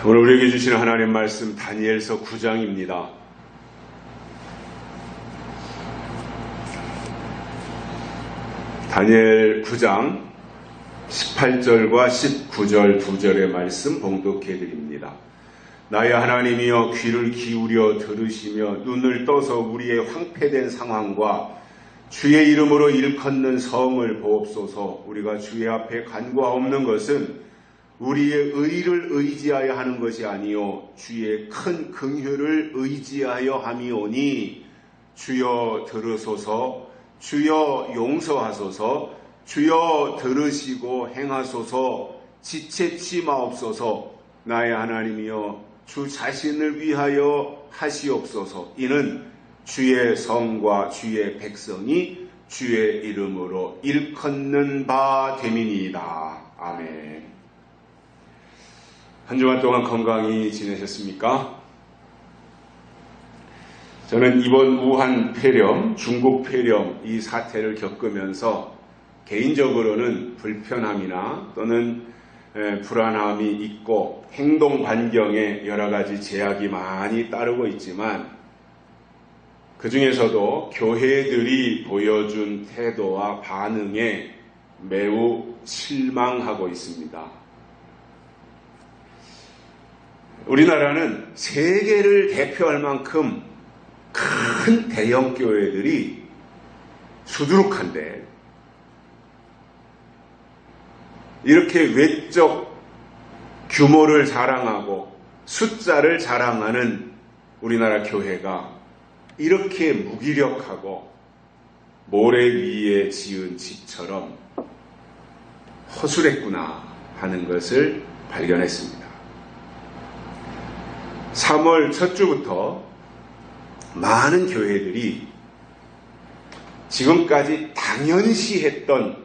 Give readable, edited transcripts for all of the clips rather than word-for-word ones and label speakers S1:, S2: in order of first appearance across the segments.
S1: 오늘 우리에게 주시는 하나님 말씀 다니엘서 9장입니다. 다니엘 9장 18절과 19절 2절의 말씀 봉독해 드립니다. 나의 하나님이여 귀를 기울여 들으시며 눈을 떠서 우리의 황폐된 상황과 주의 이름으로 일컫는 성을 보옵소서. 우리가 주의 앞에 간과없는 것은 우리의 의를 의지하여 하는 것이 아니요 주의 큰 긍휼을 의지하여 함이오니 주여 들으소서. 주여 용서하소서. 주여 들으시고 행하소서. 지체치 마옵소서. 나의 하나님이여 주 자신을 위하여 하시옵소서. 이는 주의 성과 주의 백성이 주의 이름으로 일컫는 바 됨이니이다. 아멘. 한 주간 동안 건강히 지내셨습니까? 저는 이번 우한 폐렴, 중국 폐렴 이 사태를 겪으면서 개인적으로는 불편함이나 또는 불안함이 있고 행동 반경에 여러 가지 제약이 많이 따르고 있지만 그 중에서도 교회들이 보여준 태도와 반응에 매우 실망하고 있습니다. 우리나라는 세계를 대표할 만큼 큰 대형 교회들이 수두룩한데 이렇게 외적 규모를 자랑하고 숫자를 자랑하는 우리나라 교회가 이렇게 무기력하고 모래 위에 지은 집처럼 허술했구나 하는 것을 발견했습니다. 3월 첫 주부터 많은 교회들이 지금까지 당연시 했던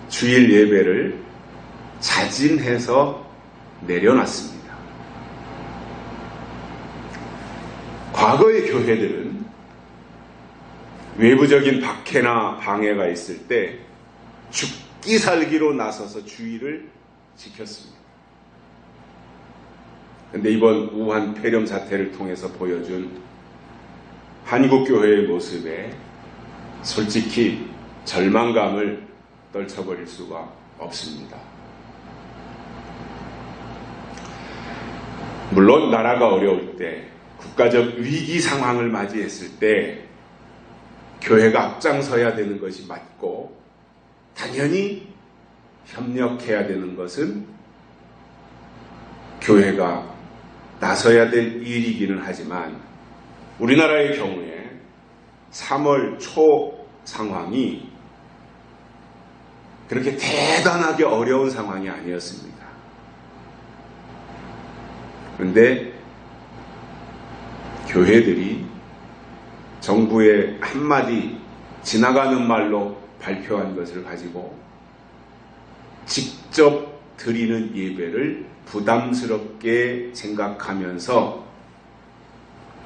S1: 주일 예배를 자진해서 내려놨습니다. 과거의 교회들은 외부적인 박해나 방해가 있을 때 죽기 살기로 나서서 주의를 지켰습니다. 그런데 이번 우한 폐렴 사태를 통해서 보여준 한국교회의 모습에 솔직히 절망감을 떨쳐버릴 수가 없습니다. 물론 나라가 어려울 때, 국가적 위기 상황을 맞이했을 때 교회가 앞장서야 되는 것이 맞고 당연히 협력해야 되는 것은 교회가 나서야 될 일이기는 하지만 우리나라의 경우에 3월 초 상황이 그렇게 대단하게 어려운 상황이 아니었습니다. 그런데 교회들이 정부의 한마디 지나가는 말로 발표한 것을 가지고 직접 드리는 예배를 부담스럽게 생각하면서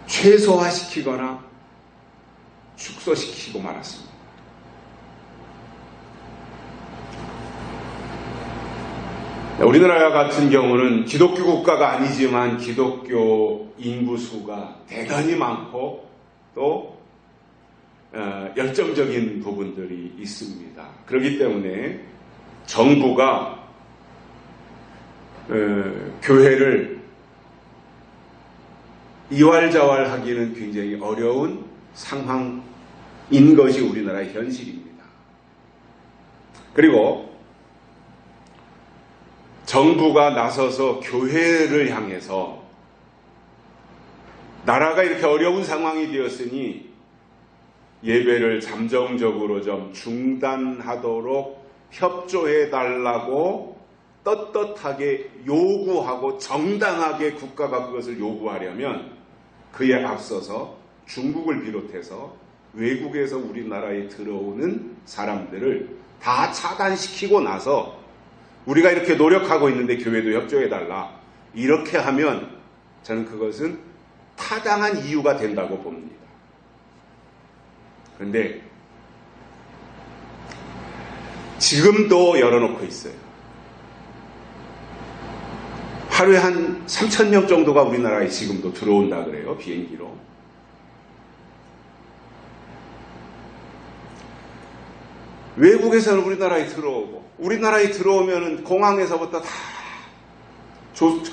S1: 최소화시키거나 축소시키고 말았습니다. 우리나라 같은 경우는 기독교 국가가 아니지만 기독교 인구수가 대단히 많고 또 열정적인 부분들이 있습니다. 그렇기 때문에 정부가 교회를 이왈자왈하기는 굉장히 어려운 상황인 것이 우리나라의 현실입니다. 그리고 정부가 나서서 교회를 향해서 나라가 이렇게 어려운 상황이 되었으니 예배를 잠정적으로 좀 중단하도록 협조해달라고 떳떳하게 요구하고 정당하게 국가가 그것을 요구하려면 그에 앞서서 중국을 비롯해서 외국에서 우리나라에 들어오는 사람들을 다 차단시키고 나서 우리가 이렇게 노력하고 있는데 교회도 협조해달라. 이렇게 하면 저는 그것은 타당한 이유가 된다고 봅니다. 그런데 지금도 열어놓고 있어요. 하루에 한 3,000명 정도가 우리나라에 지금도 들어온다 그래요, 비행기로. 외국에서는 우리나라에 들어오고, 우리나라에 들어오면은 공항에서부터 다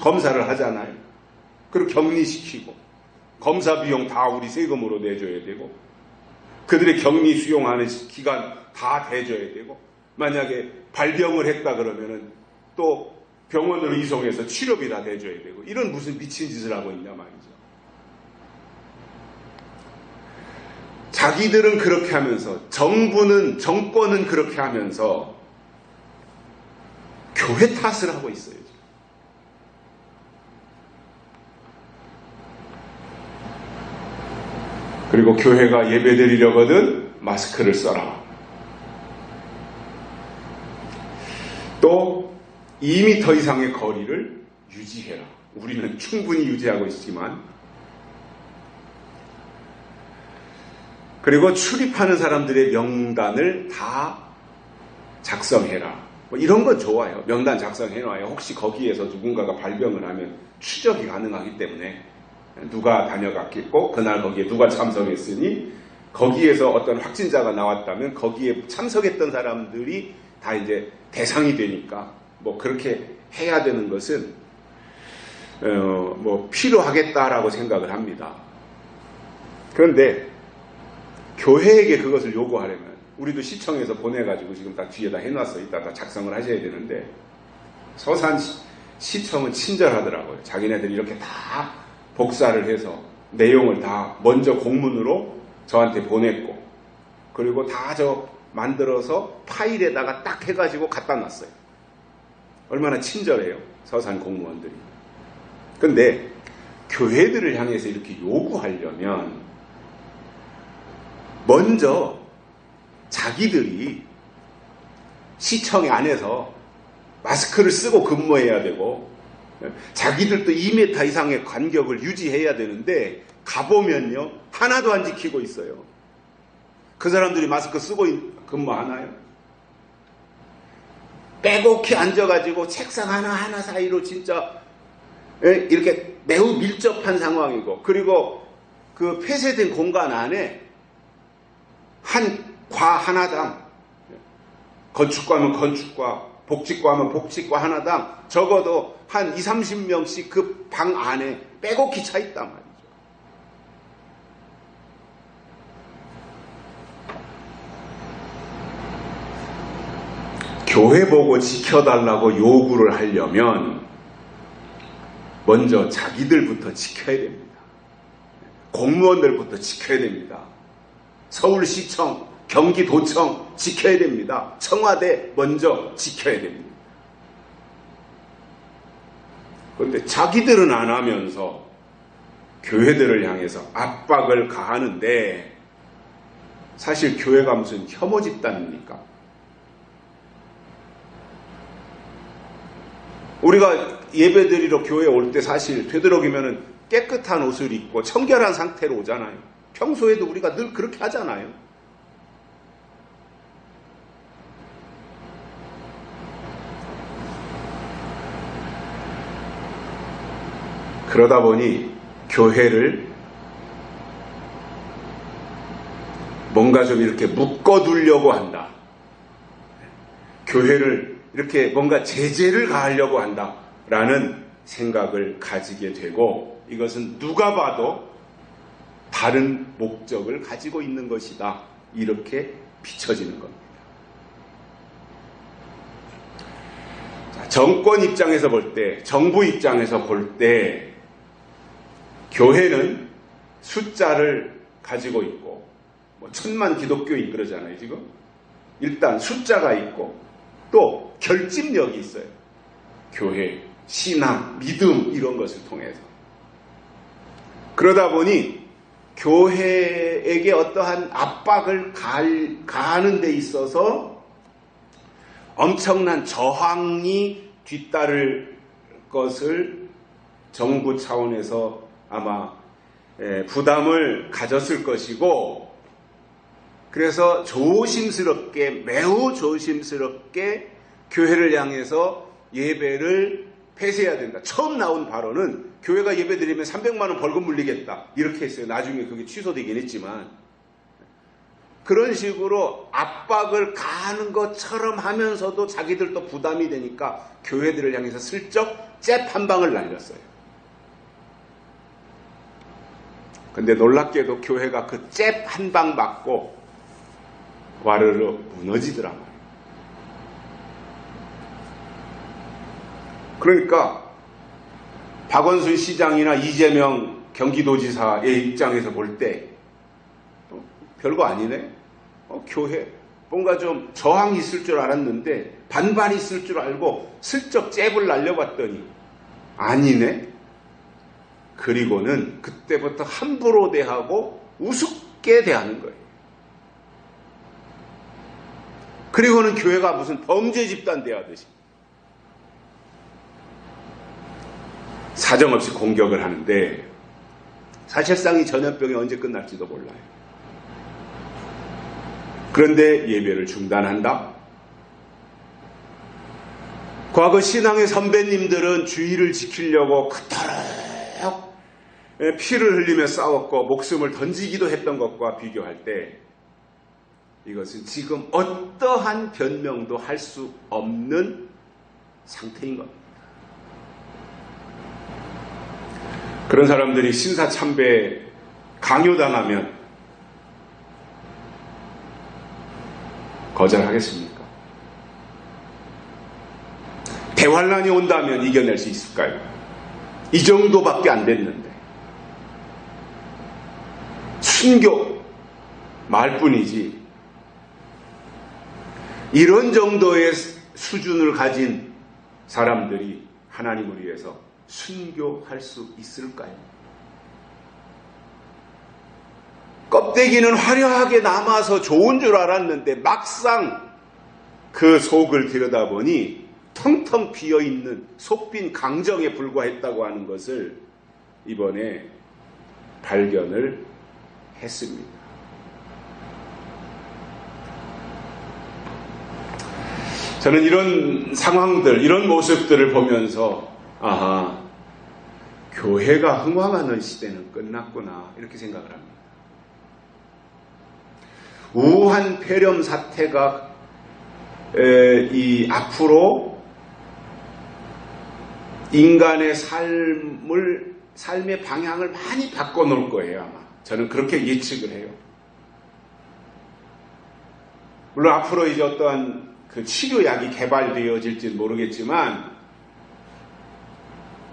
S1: 검사를 하잖아요. 그리고 격리시키고, 검사 비용 다 우리 세금으로 내줘야 되고, 그들의 격리 수용하는 기간 다 대줘야 되고, 만약에 발병을 했다 그러면은 또 병원으로 이송해서 치료비 다 대줘야 되고, 이런 무슨 미친 짓을 하고 있냐 말이죠. 자기들은 그렇게 하면서, 정권은 그렇게 하면서 교회 탓을 하고 있어요. 그리고 교회가 예배드리려거든 마스크를 써라. 또 2m 이상의 거리를 유지해라. 우리는 충분히 유지하고 있지만, 그리고 출입하는 사람들의 명단을 다 작성해라. 뭐 이런 건 좋아요. 명단 작성해놔요. 혹시 거기에서 누군가가 발병을 하면 추적이 가능하기 때문에 누가 다녀갔겠고 그날 거기에 누가 참석했으니 거기에서 어떤 확진자가 나왔다면 거기에 참석했던 사람들이 다 이제 대상이 되니까 뭐 그렇게 해야 되는 것은 뭐 필요하겠다라고 생각을 합니다. 그런데 교회에게 그것을 요구하려면 우리도 시청에서 보내가지고 지금 다 뒤에다 해놨어. 이따가 작성을 하셔야 되는데, 서산시청은 친절하더라고요. 자기네들이 이렇게 다 복사를 해서 내용을 다 먼저 공문으로 저한테 보냈고, 그리고 다 만들어서 파일에다가 딱 해가지고 갖다 놨어요. 얼마나 친절해요, 서산 공무원들이. 근데 교회들을 향해서 이렇게 요구하려면 먼저 자기들이 시청 안에서 마스크를 쓰고 근무해야 되고, 자기들도 2m 이상의 간격을 유지해야 되는데, 가보면요 하나도 안 지키고 있어요. 그 사람들이 마스크 쓰고 근무하나요? 빼곡히 앉아가지고 책상 하나하나 사이로 진짜 이렇게 매우 밀접한 상황이고, 그리고 그 폐쇄된 공간 안에 한 과 하나당, 건축과면 건축과, 복지과면 복지과 하나당 적어도 한 20-30명씩 그 방 안에 빼곡히 차 있단 말이죠. 교회 보고 지켜달라고 요구를 하려면 먼저 자기들부터 지켜야 됩니다. 공무원들부터 지켜야 됩니다. 서울시청, 경기도청 지켜야 됩니다. 청와대 먼저 지켜야 됩니다. 그런데 자기들은 안 하면서 교회들을 향해서 압박을 가하는데, 사실 교회가 무슨 혐오 집단입니까? 우리가 예배드리러 교회에 올 때 사실 되도록이면 깨끗한 옷을 입고 청결한 상태로 오잖아요. 평소에도 우리가 늘 그렇게 하잖아요. 그러다 보니 교회를 뭔가 좀 이렇게 묶어두려고 한다. 교회를 이렇게 뭔가 제재를 가하려고 한다라는 생각을 가지게 되고, 이것은 누가 봐도 다른 목적을 가지고 있는 것이다. 이렇게 비춰지는 겁니다. 정권 입장에서 볼 때, 정부 입장에서 볼 때, 교회는 숫자를 가지고 있고, 뭐 1000만 기독교인 그러잖아요, 지금. 일단 숫자가 있고, 또 결집력이 있어요. 교회, 신앙, 믿음, 이런 것을 통해서. 그러다 보니 교회에게 어떠한 압박을 가하는 데 있어서 엄청난 저항이 뒤따를 것을 정부 차원에서 아마 부담을 가졌을 것이고, 그래서 조심스럽게, 매우 조심스럽게 교회를 향해서 예배를 폐쇄해야 된다. 처음 나온 발언은 교회가 예배드리면 300만 원 벌금 물리겠다. 이렇게 했어요. 나중에 그게 취소되긴 했지만. 그런 식으로 압박을 가하는 것처럼 하면서도 자기들도 부담이 되니까 교회들을 향해서 슬쩍 잽 한 방을 날렸어요. 근데 놀랍게도 교회가 그 잽 한 방 맞고 와르르 무너지더라 말이에요. 그러니까 박원순 시장이나 이재명 경기도지사의 입장에서 볼 때 별거 아니네. 교회 뭔가 좀 저항이 있을 줄 알았는데 반발이 있을 줄 알고 슬쩍 잽을 날려봤더니 아니네. 그리고는 그때부터 함부로 대하고 우습게 대하는 거예요. 그리고는 교회가 무슨 범죄 집단 대하듯이 사정없이 공격을 하는데 사실상 이 전염병이 언제 끝날지도 몰라요. 그런데 예배를 중단한다? 과거 신앙의 선배님들은 주의를 지키려고 그토록 피를 흘리며 싸웠고 목숨을 던지기도 했던 것과 비교할 때 이것은 지금 어떠한 변명도 할 수 없는 상태인 겁니다. 그런 사람들이 신사참배 강요당하면 거절하겠습니까? 대환란이 온다면 이겨낼 수 있을까요? 이 정도밖에 안 됐는데 순교 말뿐이지 이런 정도의 수준을 가진 사람들이 하나님을 위해서 순교할 수 있을까요? 껍데기는 화려하게 남아서 좋은 줄 알았는데 막상 그 속을 들여다보니 텅텅 비어있는 속빈 강정에 불과했다고 하는 것을 이번에 발견을 했습니다. 저는 이런 상황들, 이런 모습들을 보면서 아하, 교회가 흥황하는 시대는 끝났구나 이렇게 생각을 합니다. 우한 폐렴 사태가 앞으로 인간의 삶의 방향을 많이 바꿔놓을 거예요. 아마 저는 그렇게 예측을 해요. 물론 앞으로 이제 어떠한 그 치료약이 개발되어질지는 모르겠지만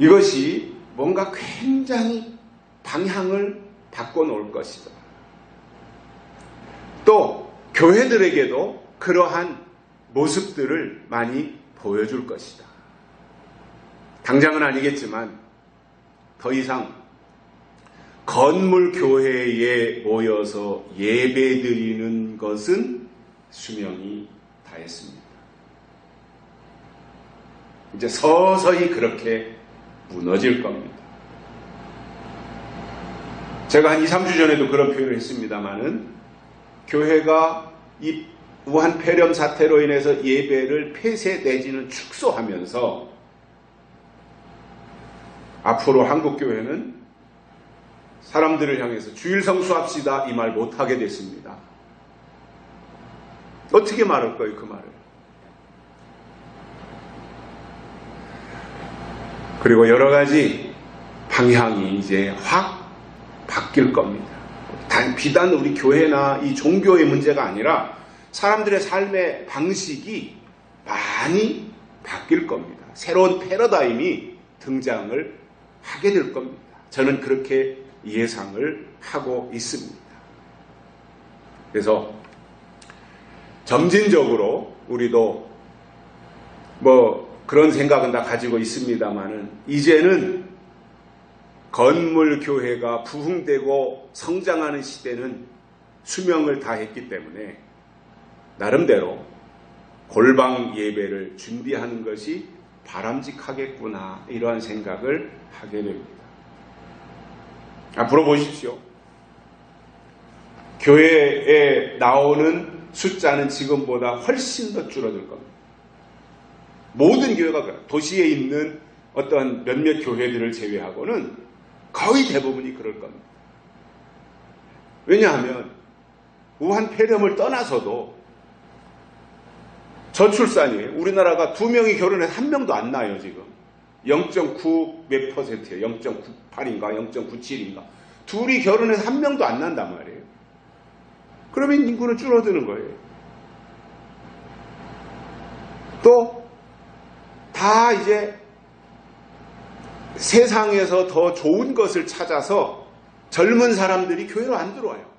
S1: 이것이 뭔가 굉장히 방향을 바꿔놓을 것이다. 또 교회들에게도 그러한 모습들을 많이 보여줄 것이다. 당장은 아니겠지만 더 이상 건물 교회에 모여서 예배드리는 것은 수명이 다했습니다. 이제 서서히 그렇게 무너질 겁니다. 제가 한 2, 3주 전에도 그런 표현을 했습니다마는 교회가 이 우한 폐렴 사태로 인해서 예배를 폐쇄 내지는 축소하면서 앞으로 한국교회는 사람들을 향해서 주일 성수합시다 이 말 못하게 됐습니다. 어떻게 말할까요, 그 말을? 그리고 여러 가지 방향이 이제 확 바뀔 겁니다. 비단 우리 교회나 이 종교의 문제가 아니라 사람들의 삶의 방식이 많이 바뀔 겁니다. 새로운 패러다임이 등장을 하게 될 겁니다. 저는 그렇게 예상을 하고 있습니다. 그래서 점진적으로 우리도 그런 생각은 다 가지고 있습니다만은 이제는 건물 교회가 부흥되고 성장하는 시대는 수명을 다했기 때문에 나름대로 골방 예배를 준비하는 것이 바람직하겠구나 이러한 생각을 하게 됩니다. 앞으로 보십시오. 교회에 나오는 숫자는 지금보다 훨씬 더 줄어들 겁니다. 모든 교회가 도시에 있는 어떤 몇몇 교회들을 제외하고는 거의 대부분이 그럴 겁니다. 왜냐하면 우한 폐렴을 떠나서도 저출산이에요. 우리나라가 2명이 결혼해서 1명도 안 나요, 지금. 0.9 몇 %예요. 0.98인가 0.97인가. 둘이 결혼해서 1명도 안 난단 말이에요. 그러면 인구는 줄어드는 거예요. 또 다 이제 세상에서 더 좋은 것을 찾아서 젊은 사람들이 교회로 안 들어와요.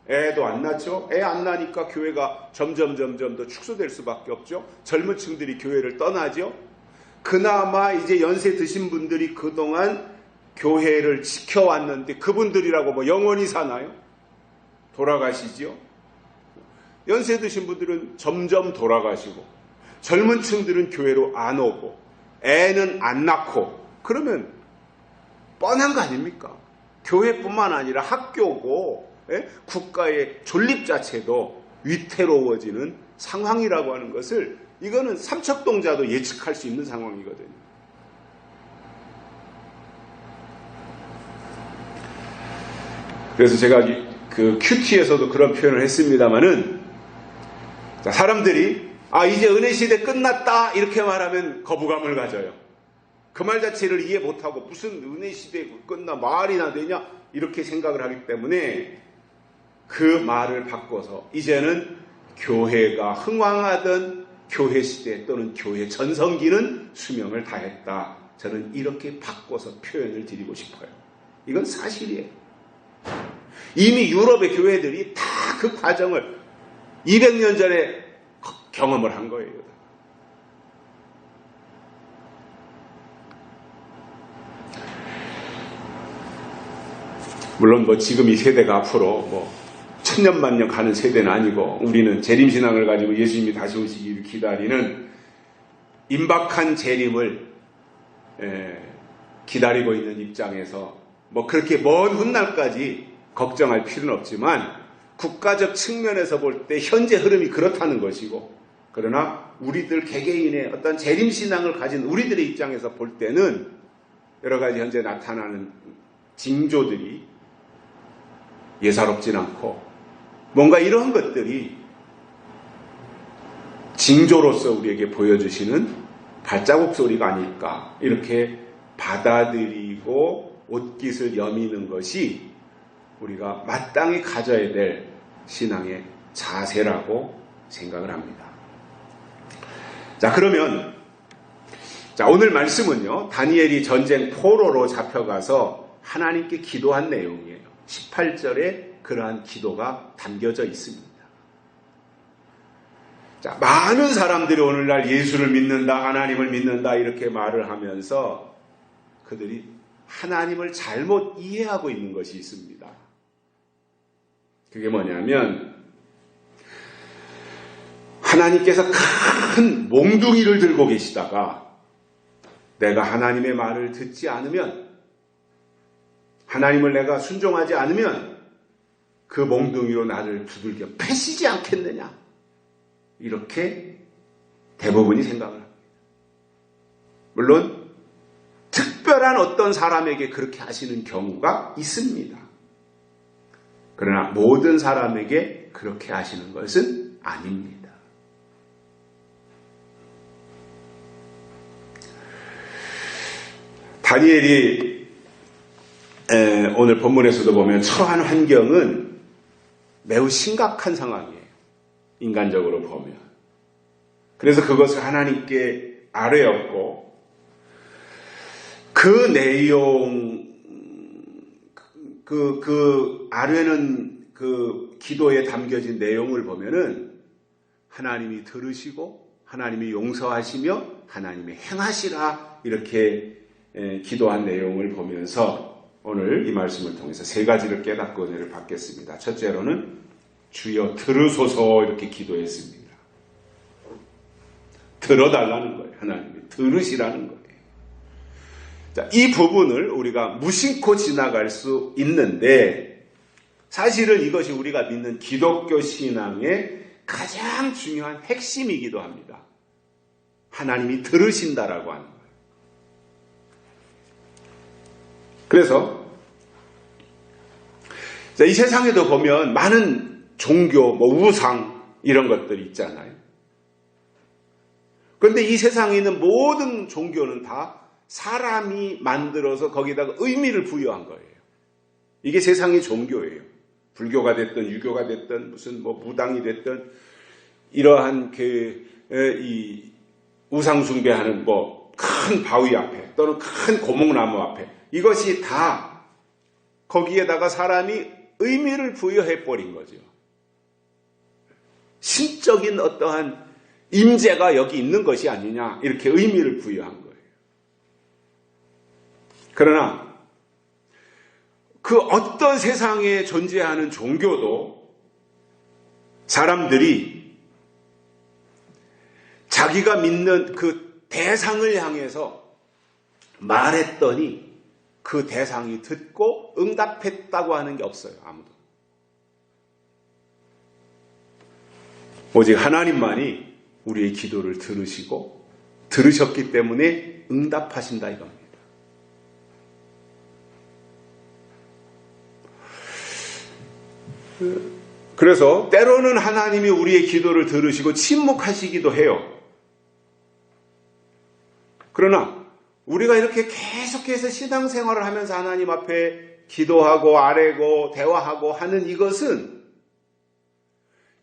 S1: 애도 안 낳죠. 애 안 낳으니까 교회가 점점 더 축소될 수밖에 없죠. 젊은 층들이 교회를 떠나죠. 그나마 이제 연세 드신 분들이 그동안 교회를 지켜왔는데 그분들이라고 뭐 영원히 사나요? 돌아가시죠. 연세 드신 분들은 점점 돌아가시고 젊은 층들은 교회로 안 오고 애는 안 낳고 그러면 뻔한 거 아닙니까? 교회뿐만 아니라 학교고 국가의 존립 자체도 위태로워지는 상황이라고 하는 것을 이거는 삼척동자도 예측할 수 있는 상황이거든요. 그래서 제가 그 큐티에서도 그런 표현을 했습니다마는 사람들이 이제 은혜 시대 끝났다 이렇게 말하면 거부감을 가져요. 그 말 자체를 이해 못하고 무슨 은혜 시대 끝나 말이나 되냐 이렇게 생각을 하기 때문에 그 말을 바꿔서 이제는 교회가 흥왕하던 교회 시대 또는 교회 전성기는 수명을 다했다. 저는 이렇게 바꿔서 표현을 드리고 싶어요. 이건 사실이에요. 이미 유럽의 교회들이 다 그 과정을 200년 전에 경험을 한 거예요. 물론 뭐 지금 이 세대가 앞으로 뭐 천년만년 가는 세대는 아니고 우리는 재림신앙을 가지고 예수님이 다시 오시기를 기다리는 임박한 재림을 기다리고 있는 입장에서 뭐 그렇게 먼 훗날까지 걱정할 필요는 없지만 국가적 측면에서 볼 때 현재 흐름이 그렇다는 것이고 그러나 우리들 개개인의 어떤 재림신앙을 가진 우리들의 입장에서 볼 때는 여러 가지 현재 나타나는 징조들이 예사롭진 않고 뭔가 이러한 것들이 징조로서 우리에게 보여주시는 발자국 소리가 아닐까 이렇게 받아들이고 옷깃을 여미는 것이 우리가 마땅히 가져야 될 신앙의 자세라고 생각을 합니다. 자, 그러면 오늘 말씀은요. 다니엘이 전쟁 포로로 잡혀가서 하나님께 기도한 내용이에요. 18절에 그러한 기도가 담겨져 있습니다. 자, 많은 사람들이 오늘날 예수를 믿는다, 하나님을 믿는다 이렇게 말을 하면서 그들이 하나님을 잘못 이해하고 있는 것이 있습니다. 그게 뭐냐면 하나님께서 큰 몽둥이를 들고 계시다가 내가 하나님의 말을 듣지 않으면 하나님을 내가 순종하지 않으면 그 몽둥이로 나를 두들겨 패시지 않겠느냐 이렇게 대부분이 생각을 합니다. 물론 특별한 어떤 사람에게 그렇게 하시는 경우가 있습니다. 그러나 모든 사람에게 그렇게 하시는 것은 아닙니다. 다니엘이 오늘 본문에서도 보면 처한 환경은 매우 심각한 상황이에요. 인간적으로 보면. 그래서 그것을 하나님께 아뢰었고 그 내용 그 아뢰는 그 기도에 담겨진 내용을 보면은 하나님이 들으시고 하나님이 용서하시며 하나님이 행하시라 이렇게 기도한 내용을 보면서 오늘 이 말씀을 통해서 세 가지를 깨닫고 은혜를 받겠습니다. 첫째로는 주여 들으소서 이렇게 기도했습니다. 들어달라는 거예요. 하나님이 들으시라는 거예요. 자, 이 부분을 우리가 무심코 지나갈 수 있는데 사실은 이것이 우리가 믿는 기독교 신앙의 가장 중요한 핵심이기도 합니다. 하나님이 들으신다라고 하는 거예요. 그래서 이 세상에도 보면 많은 종교, 우상 이런 것들이 있잖아요. 그런데 이 세상에 있는 모든 종교는 다 사람이 만들어서 거기다가 의미를 부여한 거예요. 이게 세상의 종교예요. 불교가 됐든 유교가 됐든 무슨 무당이 됐든 이러한 이 우상 숭배하는 큰 바위 앞에 또는 큰 고목나무 앞에 이것이 다 거기에다가 사람이 의미를 부여해 버린 거죠. 신적인 어떠한 임재가 여기 있는 것이 아니냐 이렇게 의미를 부여한 거예요. 그러나 그 어떤 세상에 존재하는 종교도 사람들이 자기가 믿는 그 대상을 향해서 말했더니 그 대상이 듣고 응답했다고 하는 게 없어요. 아무도. 오직 하나님만이 우리의 기도를 들으시고 들으셨기 때문에 응답하신다 이겁니다. 그래서 때로는 하나님이 우리의 기도를 들으시고 침묵하시기도 해요. 그러나 우리가 이렇게 계속해서 신앙생활을 하면서 하나님 앞에 기도하고 아뢰고 대화하고 하는 이것은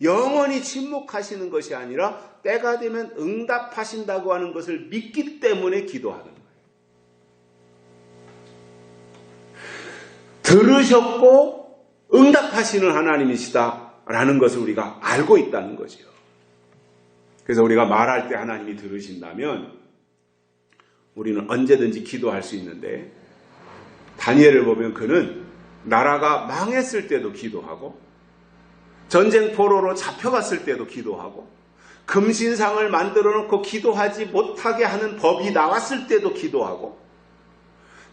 S1: 영원히 침묵하시는 것이 아니라 때가 되면 응답하신다고 하는 것을 믿기 때문에 기도하는 거예요. 들으셨고 응답하시는 하나님이시다라는 것을 우리가 알고 있다는 거죠. 그래서 우리가 말할 때 하나님이 들으신다면 우리는 언제든지 기도할 수 있는데 다니엘을 보면 그는 나라가 망했을 때도 기도하고 전쟁 포로로 잡혀갔을 때도 기도하고 금신상을 만들어 놓고 기도하지 못하게 하는 법이 나왔을 때도 기도하고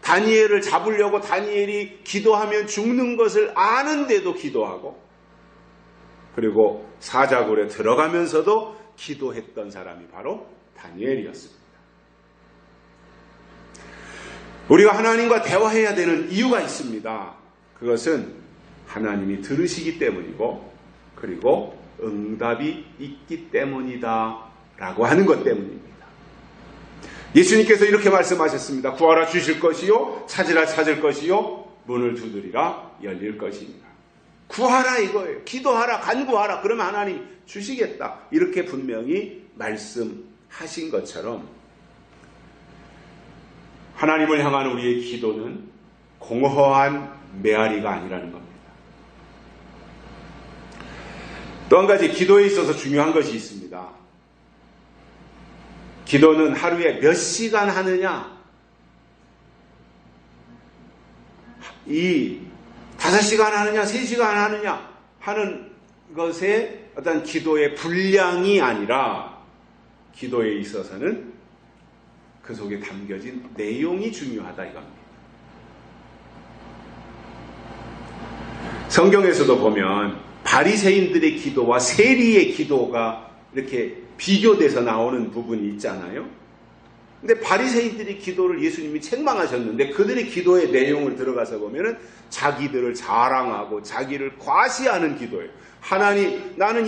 S1: 다니엘을 잡으려고 다니엘이 기도하면 죽는 것을 아는데도 기도하고 그리고 사자굴에 들어가면서도 기도했던 사람이 바로 다니엘이었습니다. 우리가 하나님과 대화해야 되는 이유가 있습니다. 그것은 하나님이 들으시기 때문이고 그리고 응답이 있기 때문이다 라고 하는 것 때문입니다. 예수님께서 이렇게 말씀하셨습니다. 구하라 주실 것이요 찾으라 찾을 것이요 문을 두드리라 열릴 것입니다. 구하라 이거예요. 기도하라 간구하라 그러면 하나님 주시겠다 이렇게 분명히 말씀하신 것처럼 하나님을 향한 우리의 기도는 공허한 메아리가 아니라는 겁니다. 또 한 가지 기도에 있어서 중요한 것이 있습니다. 기도는 하루에 몇 시간 하느냐? 이 5시간 하느냐, 3시간 하느냐 하는 것에 어떤 기도의 분량이 아니라 기도에 있어서는 그 속에 담겨진 내용이 중요하다 이겁니다. 성경에서도 보면 바리새인들의 기도와 세리의 기도가 이렇게 비교돼서 나오는 부분이 있잖아요. 근데 바리새인들의 기도를 예수님이 책망하셨는데 그들의 기도의 내용을 들어가서 보면은 자기들을 자랑하고 자기를 과시하는 기도예요. 하나님, 나는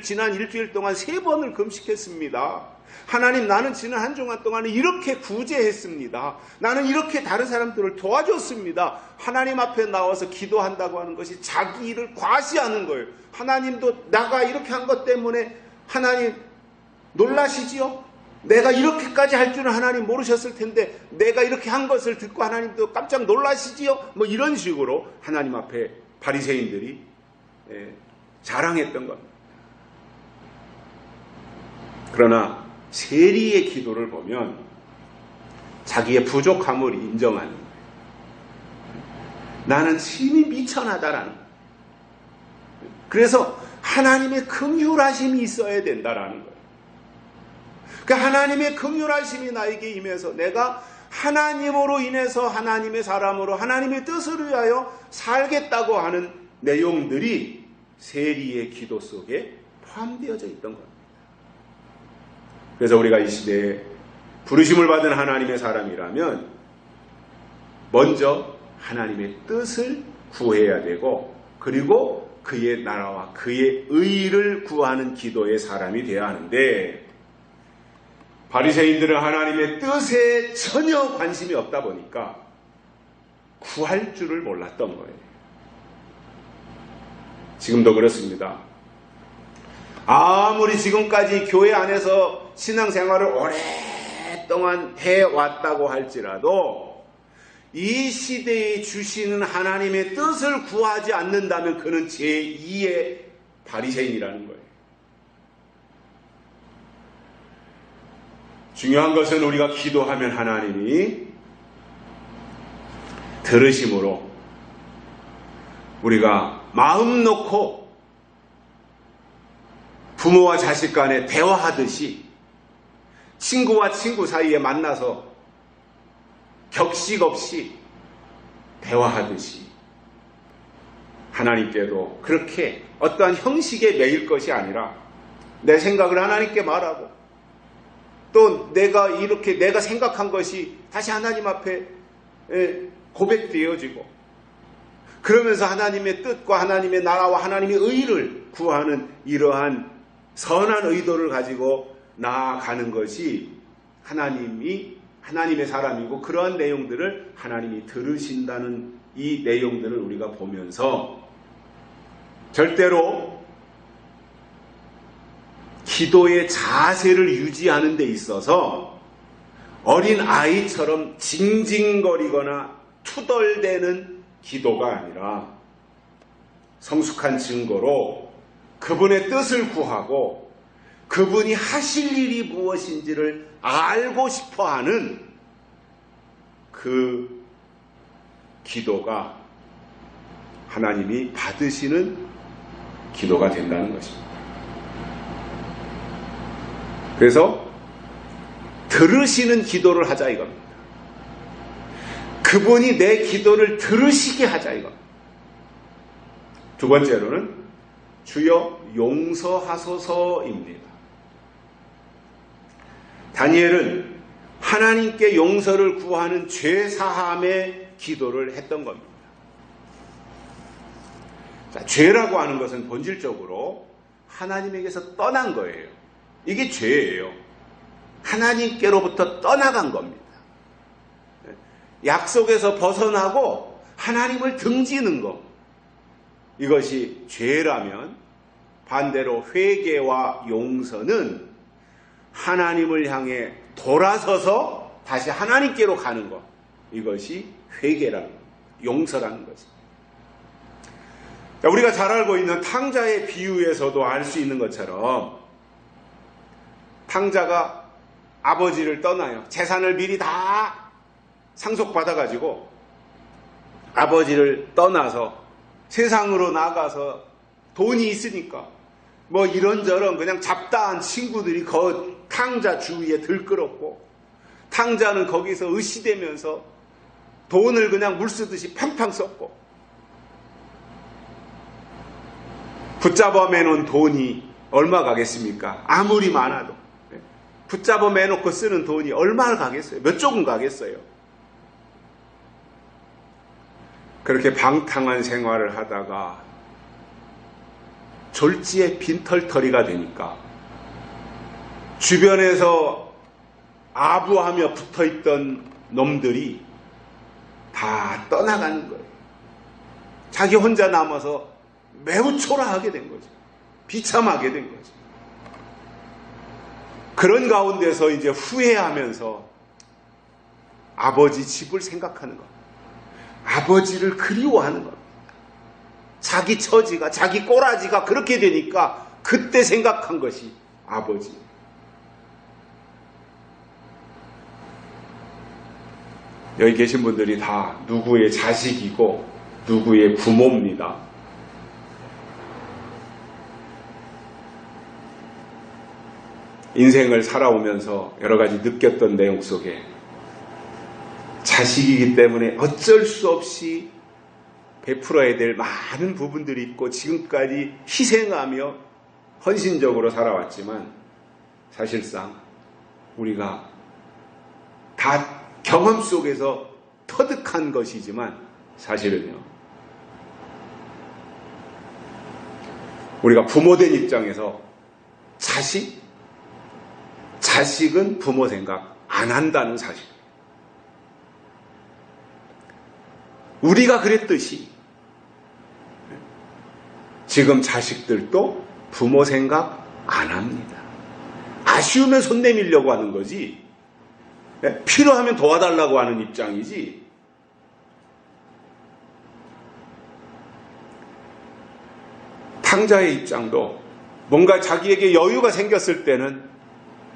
S1: 지난 일주일 동안 3번을 금식했습니다. 하나님, 나는 지난 한 주간 동안에 이렇게 구제했습니다. 나는 이렇게 다른 사람들을 도와줬습니다. 하나님 앞에 나와서 기도한다고 하는 것이 자기를 과시하는 거예요. 하나님도 나가 이렇게 한 것 때문에 하나님 놀라시지요? 내가 이렇게까지 할 줄은 하나님 모르셨을 텐데 내가 이렇게 한 것을 듣고 하나님도 깜짝 놀라시지요? 이런 식으로 하나님 앞에 바리새인들이 자랑했던 겁니다. 그러나 세리의 기도를 보면 자기의 부족함을 인정하는 거예요. 나는 심히 미천하다라는 거예요. 그래서 하나님의 긍휼하심이 있어야 된다라는 거예요. 그 하나님의 긍휼하심이 나에게 임해서 내가 하나님으로 인해서 하나님의 사람으로 하나님의 뜻을 위하여 살겠다고 하는 내용들이 세리의 기도 속에 포함되어져 있던 겁니다. 그래서 우리가 이 시대에 부르심을 받은 하나님의 사람이라면 먼저 하나님의 뜻을 구해야 되고, 그리고 그의 나라와 그의 의를 구하는 기도의 사람이 되어야 하는데, 바리새인들은 하나님의 뜻에 전혀 관심이 없다 보니까 구할 줄을 몰랐던 거예요. 지금도 그렇습니다. 아무리 지금까지 교회 안에서 신앙생활을 오랫동안 해왔다고 할지라도 이 시대에 주시는 하나님의 뜻을 구하지 않는다면 그는 제2의 바리새인이라는 거예요. 중요한 것은 우리가 기도하면 하나님이 들으심으로 우리가 마음 놓고 부모와 자식 간에 대화하듯이, 친구와 친구 사이에 만나서 격식 없이 대화하듯이 하나님께도 그렇게 어떠한 형식에 매일 것이 아니라 내 생각을 하나님께 말하고, 또 내가 생각한 것이 다시 하나님 앞에 고백되어지고, 그러면서 하나님의 뜻과 하나님의 나라와 하나님의 의를 구하는 이러한 선한 의도를 가지고 나아가는 것이 하나님의 사람이고, 그러한 내용들을 하나님이 들으신다는 이 내용들을 우리가 보면서 절대로 기도의 자세를 유지하는 데 있어서 어린 아이처럼 징징거리거나 투덜대는 기도가 아니라 성숙한 증거로 그분의 뜻을 구하고 그분이 하실 일이 무엇인지를 알고 싶어하는 그 기도가 하나님이 받으시는 기도가 된다는 것입니다. 그래서 들으시는 기도를 하자 이겁니다. 그분이 내 기도를 들으시게 하자 이겁니다. 두 번째로는 주여 용서하소서입니다. 다니엘은 하나님께 용서를 구하는 죄사함의 기도를 했던 겁니다. 자, 죄라고 하는 것은 본질적으로 하나님에게서 떠난 거예요. 이게 죄예요. 하나님께로부터 떠나간 겁니다. 약속에서 벗어나고 하나님을 등지는 것, 이것이 죄라면 반대로 회개와 용서는 하나님을 향해 돌아서서 다시 하나님께로 가는 것, 이것이 회개라는 것, 용서라는 것입니다. 우리가 잘 알고 있는 탕자의 비유에서도 알 수 있는 것처럼 탕자가 아버지를 떠나요. 재산을 미리 다 상속받아가지고 아버지를 떠나서 세상으로 나가서 돈이 있으니까 뭐 이런저런 그냥 잡다한 친구들이 탕자 주위에 들끓었고, 탕자는 거기서 의시되면서 돈을 그냥 물 쓰듯이 팡팡 썼고, 붙잡아 매놓은 돈이 얼마 가겠습니까? 아무리 많아도. 붙잡아 매놓고 쓰는 돈이 얼마를 가겠어요? 몇 조금 가겠어요? 그렇게 방탕한 생활을 하다가 졸지에 빈털터리가 되니까 주변에서 아부하며 붙어있던 놈들이 다 떠나가는 거예요. 자기 혼자 남아서 매우 초라하게 된 거죠. 비참하게 된 거죠. 그런 가운데서 이제 후회하면서 아버지 집을 생각하는 것, 아버지를 그리워하는 겁니다. 자기 처지가, 자기 꼬라지가 그렇게 되니까 그때 생각한 것이 아버지. 여기 계신 분들이 다 누구의 자식이고 누구의 부모입니다. 인생을 살아오면서 여러 가지 느꼈던 내용 속에 자식이기 때문에 어쩔 수 없이 베풀어야 될 많은 부분들이 있고 지금까지 희생하며 헌신적으로 살아왔지만 사실상 우리가 다 경험 속에서 터득한 것이지만 사실은요. 우리가 부모된 입장에서 자식은 부모 생각 안 한다는 사실. 우리가 그랬듯이 지금 자식들도 부모 생각 안 합니다. 아쉬우면 손 내밀려고 하는 거지, 필요하면 도와달라고 하는 입장이지. 탕자의 입장도 뭔가 자기에게 여유가 생겼을 때는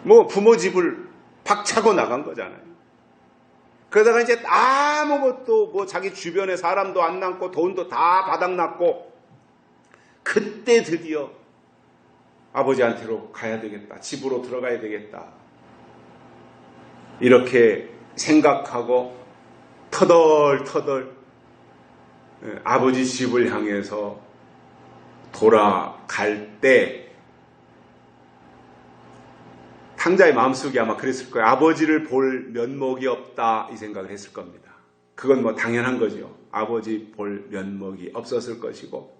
S1: 뭐 부모 집을 박차고 나간 거잖아요. 그러다가 이제 아무것도 뭐 자기 주변에 사람도 안 남고 돈도 다 바닥났고, 그때 드디어 아버지한테로 가야 되겠다, 집으로 들어가야 되겠다, 이렇게 생각하고 터덜터덜 아버지 집을 향해서 돌아갈 때 탕자의 마음속에 아마 그랬을 거예요. 아버지를 볼 면목이 없다, 이 생각을 했을 겁니다. 그건 뭐 당연한 거죠. 아버지 볼 면목이 없었을 것이고,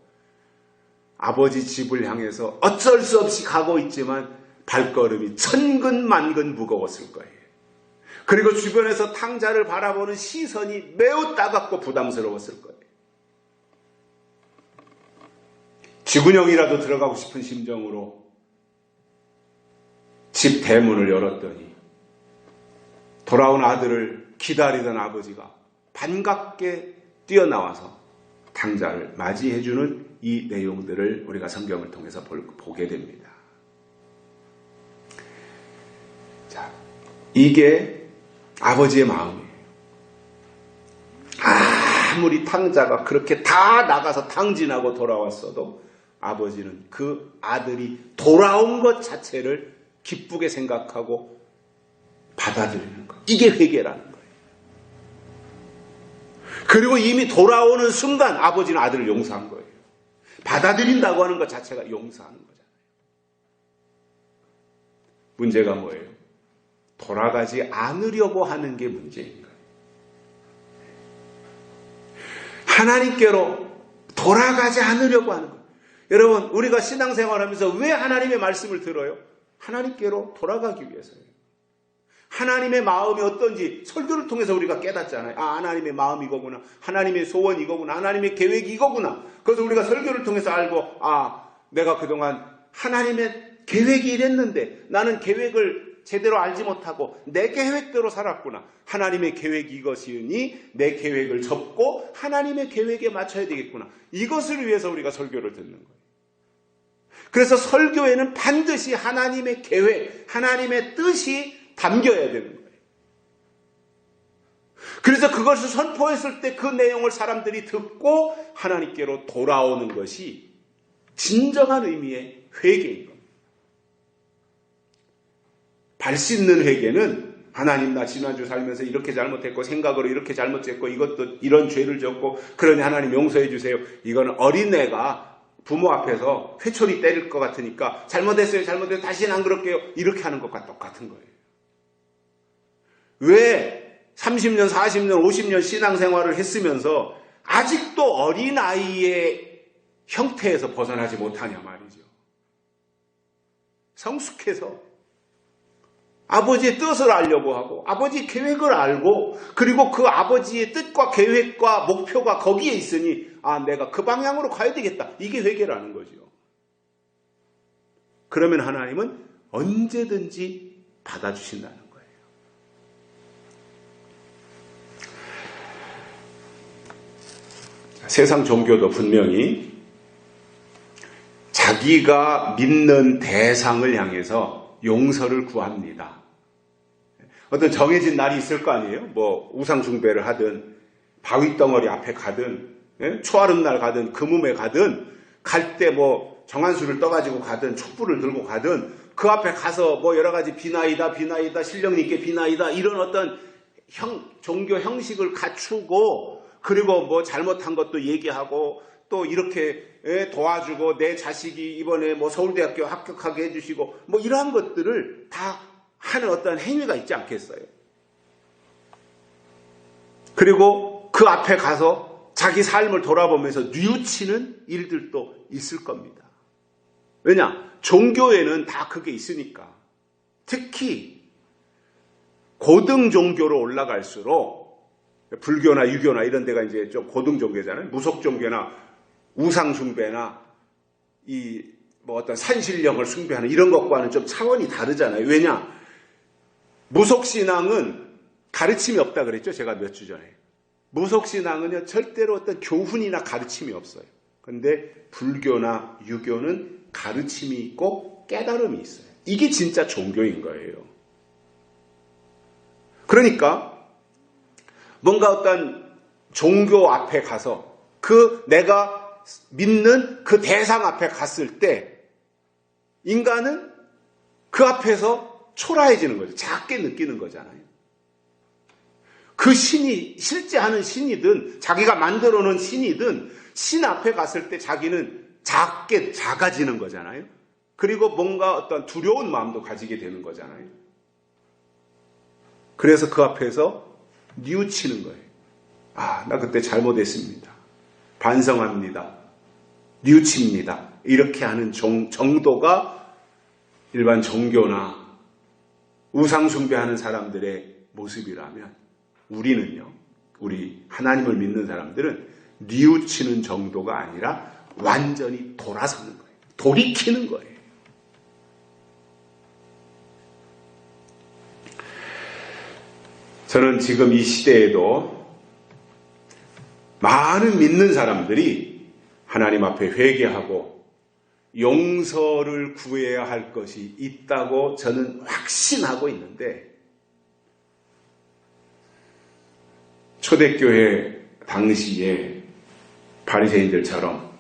S1: 아버지 집을 향해서 어쩔 수 없이 가고 있지만 발걸음이 천근만근 무거웠을 거예요. 그리고 주변에서 탕자를 바라보는 시선이 매우 따갑고 부담스러웠을 거예요. 쥐구녕이라도 들어가고 싶은 심정으로 집 대문을 열었더니 돌아온 아들을 기다리던 아버지가 반갑게 뛰어나와서 탕자를 맞이해주는 이 내용들을 우리가 성경을 통해서 보게 됩니다. 자, 이게 아버지의 마음이에요. 아무리 탕자가 그렇게 다 나가서 탕진하고 돌아왔어도 아버지는 그 아들이 돌아온 것 자체를 기쁘게 생각하고 받아들이는 것. 이게 회개라는 거예요. 그리고 이미 돌아오는 순간 아버지는 아들을 용서한 거예요. 받아들인다고 하는 것 자체가 용서하는 거잖아요. 문제가 뭐예요? 돌아가지 않으려고 하는 게 문제인 거예요. 하나님께로 돌아가지 않으려고 하는 거예요. 여러분, 우리가 신앙생활하면서 왜 하나님의 말씀을 들어요? 하나님께로 돌아가기 위해서예요. 하나님의 마음이 어떤지 설교를 통해서 우리가 깨닫잖아요. 아, 하나님의 마음이 이거구나. 하나님의 소원이 이거구나. 하나님의 계획이 이거구나. 그래서 우리가 설교를 통해서 알고, 아, 내가 그동안 하나님의 계획이 이랬는데 나는 계획을 제대로 알지 못하고 내 계획대로 살았구나. 하나님의 계획이 이것이니 내 계획을 접고 하나님의 계획에 맞춰야 되겠구나. 이것을 위해서 우리가 설교를 듣는 거예요. 그래서 설교에는 반드시 하나님의 계획, 하나님의 뜻이 담겨야 되는 거예요. 그래서 그것을 선포했을 때 그 내용을 사람들이 듣고 하나님께로 돌아오는 것이 진정한 의미의 회개인 겁니다. 발 씻는 회개는 하나님, 나 지난주 살면서 이렇게 잘못했고 생각으로 이렇게 잘못했고 이것도 이런 죄를 졌고 그러니 하나님 용서해 주세요. 이거는 어린애가 부모 앞에서 회초리 때릴 것 같으니까 잘못했어요, 다시는 안 그럴게요, 이렇게 하는 것과 똑같은 거예요. 왜 30년, 40년, 50년 신앙생활을 했으면서 아직도 어린아이의 형태에서 벗어나지 못하냐 말이죠. 성숙해서 아버지의 뜻을 알려고 하고 아버지의 계획을 알고, 그리고 그 아버지의 뜻과 계획과 목표가 거기에 있으니 아, 내가 그 방향으로 가야 되겠다. 이게 회개라는 거죠. 그러면 하나님은 언제든지 받아주신다는 거예요. 세상 종교도 분명히 자기가 믿는 대상을 향해서 용서를 구합니다. 어떤 정해진 날이 있을 거 아니에요? 뭐 우상 숭배를 하든 바위덩어리 앞에 가든 초하룻날 가든 금음에 가든 갈 때 뭐 정한수를 떠가지고 가든 촛불을 들고 가든 그 앞에 가서 뭐 여러 가지 비나이다 신령님께 비나이다 이런 어떤 종교 형식을 갖추고, 그리고 뭐 잘못한 것도 얘기하고 또 이렇게 도와주고 내 자식이 이번에 뭐 서울대학교 합격하게 해주시고 뭐 이러한 것들을 다 하는 어떤 행위가 있지 않겠어요? 그리고 그 앞에 가서 자기 삶을 돌아보면서 뉘우치는 일들도 있을 겁니다. 왜냐? 종교에는 다 그게 있으니까. 특히 고등 종교로 올라갈수록 불교나 유교나 이런 데가 이제 좀 고등 종교잖아요. 무속 종교나 우상 숭배나 뭐 어떤 산신령을 숭배하는 이런 것과는 좀 차원이 다르잖아요. 왜냐? 무속신앙은 가르침이 없다 그랬죠. 제가 몇 주 전에. 무속신앙은요, 절대로 어떤 교훈이나 가르침이 없어요. 근데 불교나 유교는 가르침이 있고 깨달음이 있어요. 이게 진짜 종교인 거예요. 그러니까 뭔가 어떤 종교 앞에 가서 내가 믿는 그 대상 앞에 갔을 때 인간은 그 앞에서 초라해지는 거죠. 작게 느끼는 거잖아요. 그 신이 실제 하는 신이든 자기가 만들어 놓은 신이든 신 앞에 갔을 때 자기는 작아지는 거잖아요. 그리고 뭔가 어떤 두려운 마음도 가지게 되는 거잖아요. 그래서 그 앞에서 뉘우치는 거예요. 나 그때 잘못했습니다. 반성합니다. 뉘우칩니다. 이렇게 하는 정도가 일반 종교나 우상 숭배하는 사람들의 모습이라면 우리 하나님을 믿는 사람들은 뉘우치는 정도가 아니라 완전히 돌아서는 거예요. 돌이키는 거예요. 저는 지금 이 시대에도 많은 믿는 사람들이 하나님 앞에 회개하고 용서를 구해야 할 것이 있다고 저는 확신하고 있는데, 초대교회 당시에 바리새인들처럼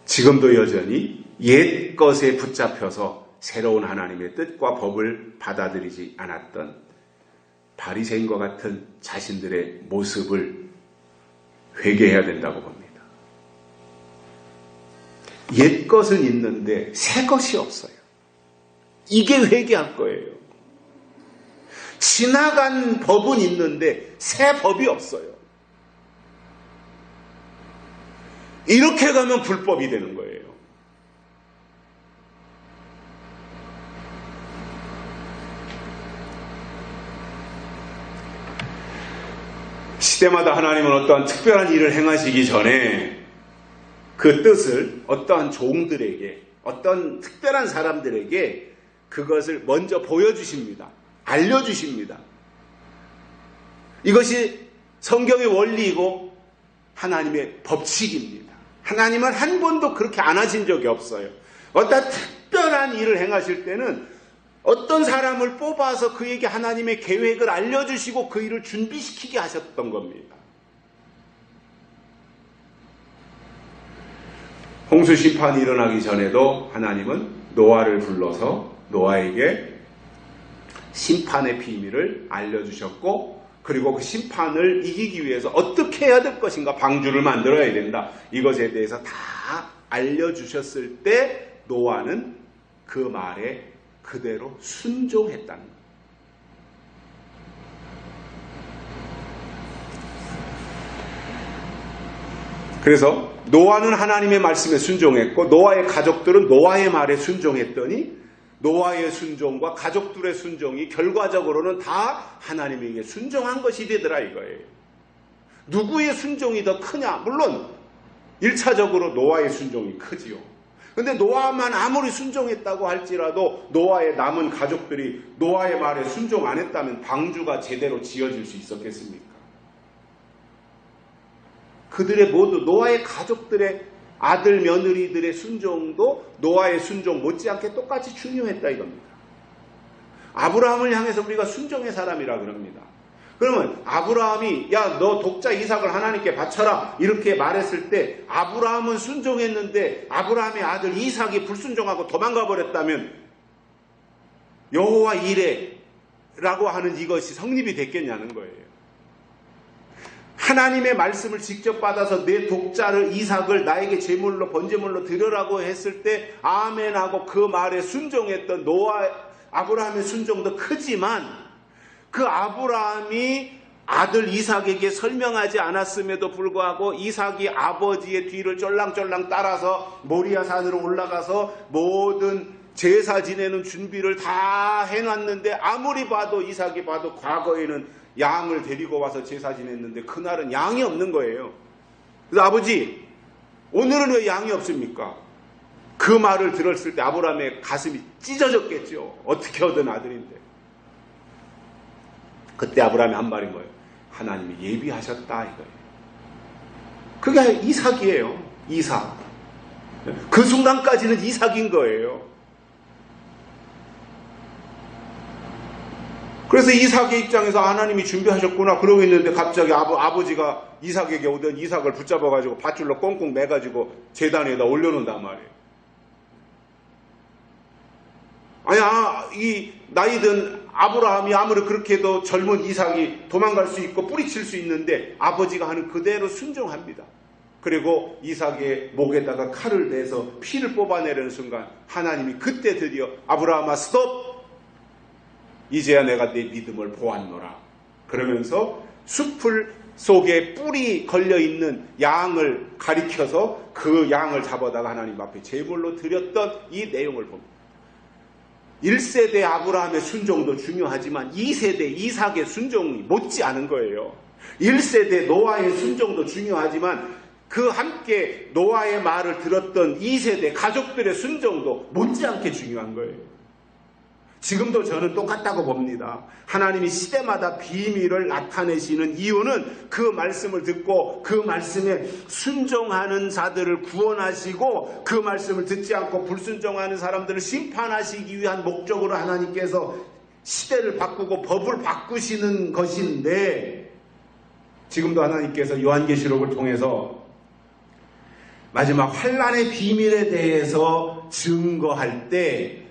S1: 지금도 여전히 옛 것에 붙잡혀서 새로운 하나님의 뜻과 법을 받아들이지 않았던 바리새인과 같은 자신들의 모습을 회개해야 된다고 봅니다. 옛 것은 있는데 새 것이 없어요. 이게 회개할 거예요. 지나간 법은 있는데 새 법이 없어요. 이렇게 가면 불법이 되는 거예요. 시대마다 하나님은 어떠한 특별한 일을 행하시기 전에 그 뜻을 어떠한 종들에게, 어떤 특별한 사람들에게 그것을 먼저 보여주십니다. 알려주십니다. 이것이 성경의 원리이고 하나님의 법칙입니다. 하나님은 한 번도 그렇게 안 하신 적이 없어요. 어떤 특별한 일을 행하실 때는 어떤 사람을 뽑아서 그에게 하나님의 계획을 알려주시고 그 일을 준비시키게 하셨던 겁니다. 홍수 심판이 일어나기 전에도 하나님은 노아를 불러서 노아에게 심판의 비밀을 알려주셨고, 그리고 그 심판을 이기기 위해서 어떻게 해야 될 것인가, 방주를 만들어야 된다, 이것에 대해서 다 알려주셨을 때 노아는 그 말에 그대로 순종했다는 거예요. 그래서 노아는 하나님의 말씀에 순종했고 노아의 가족들은 노아의 말에 순종했더니 노아의 순종과 가족들의 순종이 결과적으로는 다 하나님에게 순종한 것이 되더라 이거예요. 누구의 순종이 더 크냐? 물론 1차적으로 노아의 순종이 크지요. 근데 노아만 아무리 순종했다고 할지라도 노아의 남은 가족들이 노아의 말에 순종 안 했다면 방주가 제대로 지어질 수 있었겠습니까? 그들의 모두 노아의 가족들의 아들 며느리들의 순종도 노아의 순종 못지않게 똑같이 중요했다 이겁니다. 아브라함을 향해서 우리가 순종의 사람이라 그럽니다. 그러면 아브라함이 야 너 독자 이삭을 하나님께 바쳐라 이렇게 말했을 때 아브라함은 순종했는데 아브라함의 아들 이삭이 불순종하고 도망가 버렸다면 여호와 이레라고 하는 이것이 성립이 됐겠냐는 거예요. 하나님의 말씀을 직접 받아서 내 독자를 이삭을 나에게 제물로 번제물로 드려라고 했을 때 아멘하고 그 말에 순종했던 아브라함의 순종도 크지만 그 아브라함이 아들 이삭에게 설명하지 않았음에도 불구하고 이삭이 아버지의 뒤를 쫄랑쫄랑 따라서 모리아 산으로 올라가서 모든 제사 지내는 준비를 다 해놨는데 아무리 봐도 이삭이 봐도 과거에는 양을 데리고 와서 제사 지냈는데 그날은 양이 없는 거예요. 그래서 아버지, 오늘은 왜 양이 없습니까? 그 말을 들었을 때 아브라함의 가슴이 찢어졌겠죠. 어떻게 얻은 아들인데. 그때 아브라함이 한 말인 거예요. 하나님이 예비하셨다 이거예요. 그게 이삭이에요. 이삭. 그 순간까지는 이삭인 거예요. 그래서 이삭의 입장에서 하나님이 준비하셨구나 그러고 있는데 갑자기 아버지가 이삭에게 오던 이삭을 붙잡아가지고 밧줄로 꽁꽁 매가지고 제단에다 올려놓는단 말이에요. 아니야, 이 나이든 아브라함이 아무리 그렇게 해도 젊은 이삭이 도망갈 수 있고 뿌리칠 수 있는데 아버지가 하는 그대로 순종합니다. 그리고 이삭의 목에다가 칼을 내서 피를 뽑아내려는 순간 하나님이 그때 드디어 아브라함아 스톱! 이제야 내가 내 믿음을 보았노라. 그러면서 숲을 속에 뿔이 걸려있는 양을 가리켜서 그 양을 잡아다가 하나님 앞에 제물로 드렸던 이 내용을 봅니다. 1세대 아브라함의 순종도 중요하지만 2세대 이삭의 순종이 못지않은 거예요. 1세대 노아의 순종도 중요하지만 그 함께 노아의 말을 들었던 2세대 가족들의 순종도 못지않게 중요한 거예요. 지금도 저는 똑같다고 봅니다. 하나님이 시대마다 비밀을 나타내시는 이유는 그 말씀을 듣고 그 말씀에 순종하는 자들을 구원하시고 그 말씀을 듣지 않고 불순종하는 사람들을 심판하시기 위한 목적으로 하나님께서 시대를 바꾸고 법을 바꾸시는 것인데 지금도 하나님께서 요한계시록을 통해서 마지막 환난의 비밀에 대해서 증거할 때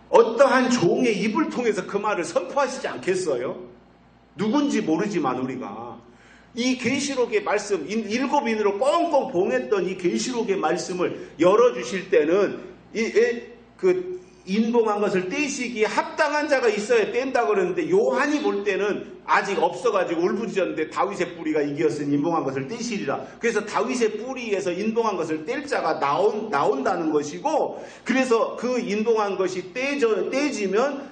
S1: 어떠한 종의 입을 통해서 그 말을 선포하시지 않겠어요? 누군지 모르지만 우리가 이 계시록의 말씀, 7인으로 꽁꽁 봉했던 이 계시록의 말씀을 열어주실 때는 인봉한 것을 떼시기에 합당한 자가 있어야 뗀다 그러는데 요한이 볼 때는 아직 없어가지고 울부짖었는데 다윗의 뿌리가 이기었으니 인봉한 것을 떼시리라. 그래서 다윗의 뿌리에서 인봉한 것을 뗄 자가 나온다는 것이고 그래서 그 인봉한 것이 떼지면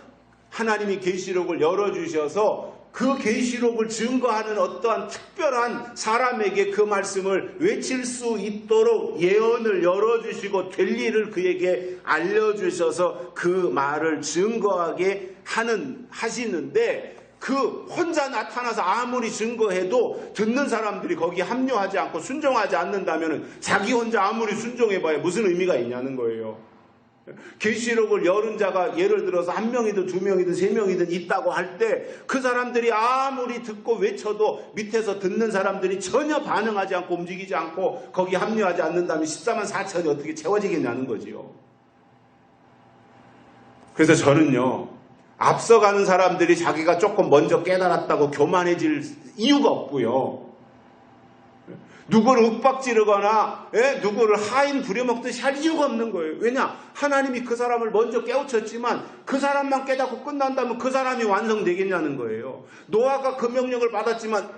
S1: 하나님이 계시록을 열어주셔서 그 계시록을 증거하는 어떠한 특별한 사람에게 그 말씀을 외칠 수 있도록 예언을 열어주시고 될 일을 그에게 알려주셔서 그 말을 증거하게 하시는데 그 혼자 나타나서 아무리 증거해도 듣는 사람들이 거기에 합류하지 않고 순종하지 않는다면 자기 혼자 아무리 순종해봐야 무슨 의미가 있냐는 거예요. 계시록을 열은 자가 예를 들어서 1명이든 2명이든 3명이든 있다고 할 때 그 사람들이 아무리 듣고 외쳐도 밑에서 듣는 사람들이 전혀 반응하지 않고 움직이지 않고 거기에 합류하지 않는다면 14만 4천이 어떻게 채워지겠냐는 거지요. 그래서 저는요, 앞서가는 사람들이 자기가 조금 먼저 깨달았다고 교만해질 이유가 없고요. 누구를 윽박지르거나 누구를 하인 부려먹듯이 할 이유가 없는 거예요. 왜냐? 하나님이 그 사람을 먼저 깨우쳤지만 그 사람만 깨닫고 끝난다면 그 사람이 완성되겠냐는 거예요. 노아가 그 명령을 받았지만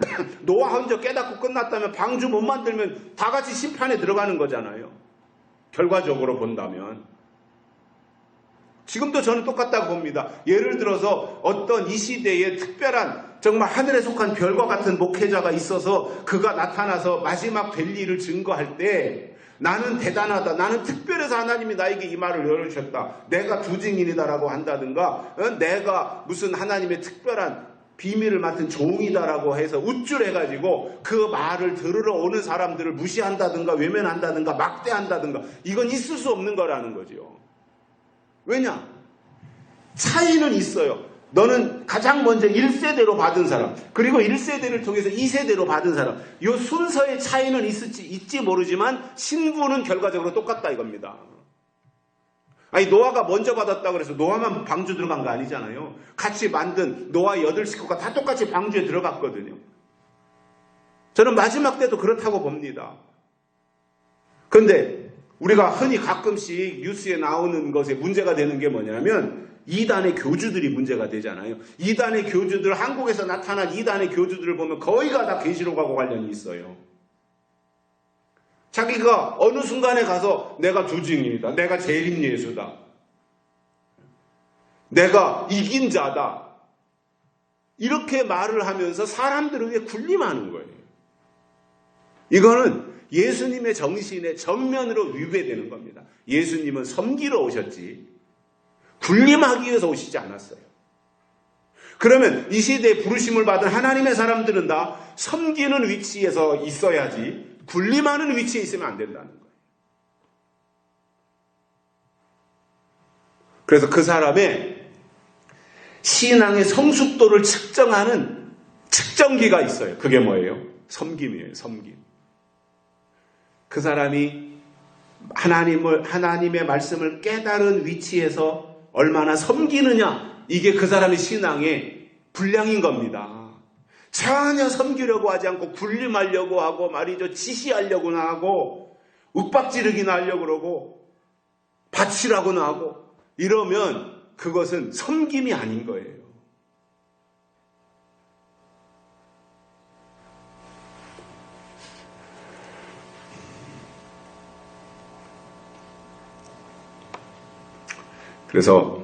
S1: 노아 혼자 깨닫고 끝났다면 방주 못 만들면 다 같이 심판에 들어가는 거잖아요. 결과적으로 본다면. 지금도 저는 똑같다고 봅니다. 예를 들어서 어떤 이 시대에 특별한 정말 하늘에 속한 별과 같은 목회자가 있어서 그가 나타나서 마지막 될 일을 증거할 때 나는 대단하다. 나는 특별해서 하나님이 나에게 이 말을 열어주셨다. 내가 두 증인이다라고 한다든가 내가 무슨 하나님의 특별한 비밀을 맡은 종이다라고 해서 우쭐해가지고 그 말을 들으러 오는 사람들을 무시한다든가 외면한다든가 막대한다든가 이건 있을 수 없는 거라는 거죠. 왜냐? 차이는 있어요. 너는 가장 먼저 1세대로 받은 사람, 그리고 1세대를 통해서 2세대로 받은 사람, 이 순서의 차이는 있지 모르지만 신분은 결과적으로 똑같다 이겁니다. 아니 노아가 먼저 받았다고 해서 노아만 방주 들어간 거 아니잖아요. 같이 만든 노아 8식구가 다 똑같이 방주에 들어갔거든요. 저는 마지막 때도 그렇다고 봅니다. 그런데 우리가 흔히 가끔씩 뉴스에 나오는 것에 문제가 되는 게 뭐냐면 이단의 교주들이 문제가 되잖아요. 이단의 교주들, 한국에서 나타난 이단의 교주들을 보면 거의가 다 계시록하고 관련이 있어요. 자기가 어느 순간에 가서 내가 주증이다, 내가 재림예수다, 내가 이긴 자다, 이렇게 말을 하면서 사람들을 위해 군림하는 거예요. 이거는 예수님의 정신에 전면으로 위배되는 겁니다. 예수님은 섬기러 오셨지 군림하기 위해서 오시지 않았어요. 그러면 이 시대에 부르심을 받은 하나님의 사람들은 다 섬기는 위치에서 있어야지 군림하는 위치에 있으면 안 된다는 거예요. 그래서 그 사람의 신앙의 성숙도를 측정하는 측정기가 있어요. 그게 뭐예요? 섬김이에요. 섬김. 그 사람이 하나님의 말씀을 깨달은 위치에서 얼마나 섬기느냐, 이게 그 사람의 신앙의 분량인 겁니다. 전혀 섬기려고 하지 않고 군림하려고 하고 말이죠, 지시하려고나 하고 윽박지르기나 하려고 그러고 바치라고나 하고 이러면 그것은 섬김이 아닌 거예요. 그래서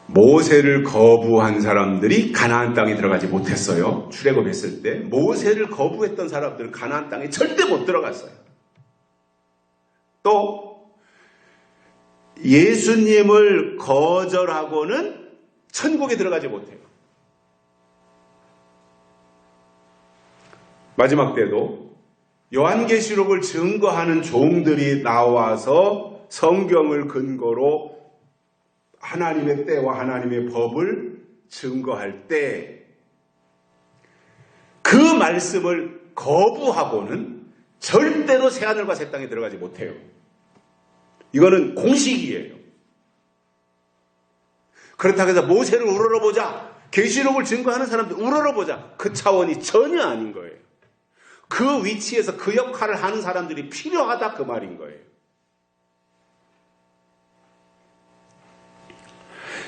S1: 모세를 거부한 사람들이 가나안 땅에 들어가지 못했어요. 출애굽했을 때 모세를 거부했던 사람들은 가나안 땅에 절대 못 들어갔어요. 또 예수님을 거절하고는 천국에 들어가지 못해요. 마지막 때도 요한계시록을 증거하는 종들이 나와서 성경을 근거로 하나님의 때와 하나님의 법을 증거할 때 그 말씀을 거부하고는 절대로 새하늘과 새 땅에 들어가지 못해요. 이거는 공식이에요. 그렇다고 해서 모세를 우러러보자, 계시록을 증거하는 사람들 우러러보자, 그 차원이 전혀 아닌 거예요. 그 위치에서 그 역할을 하는 사람들이 필요하다, 그 말인 거예요.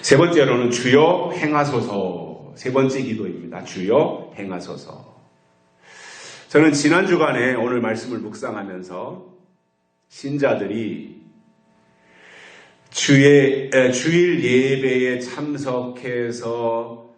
S1: 세 번째로는 주여 행하소서. 세 번째 기도입니다. 주여 행하소서. 저는 지난 주간에 오늘 말씀을 묵상하면서 신자들이 주일 예배에 참석해서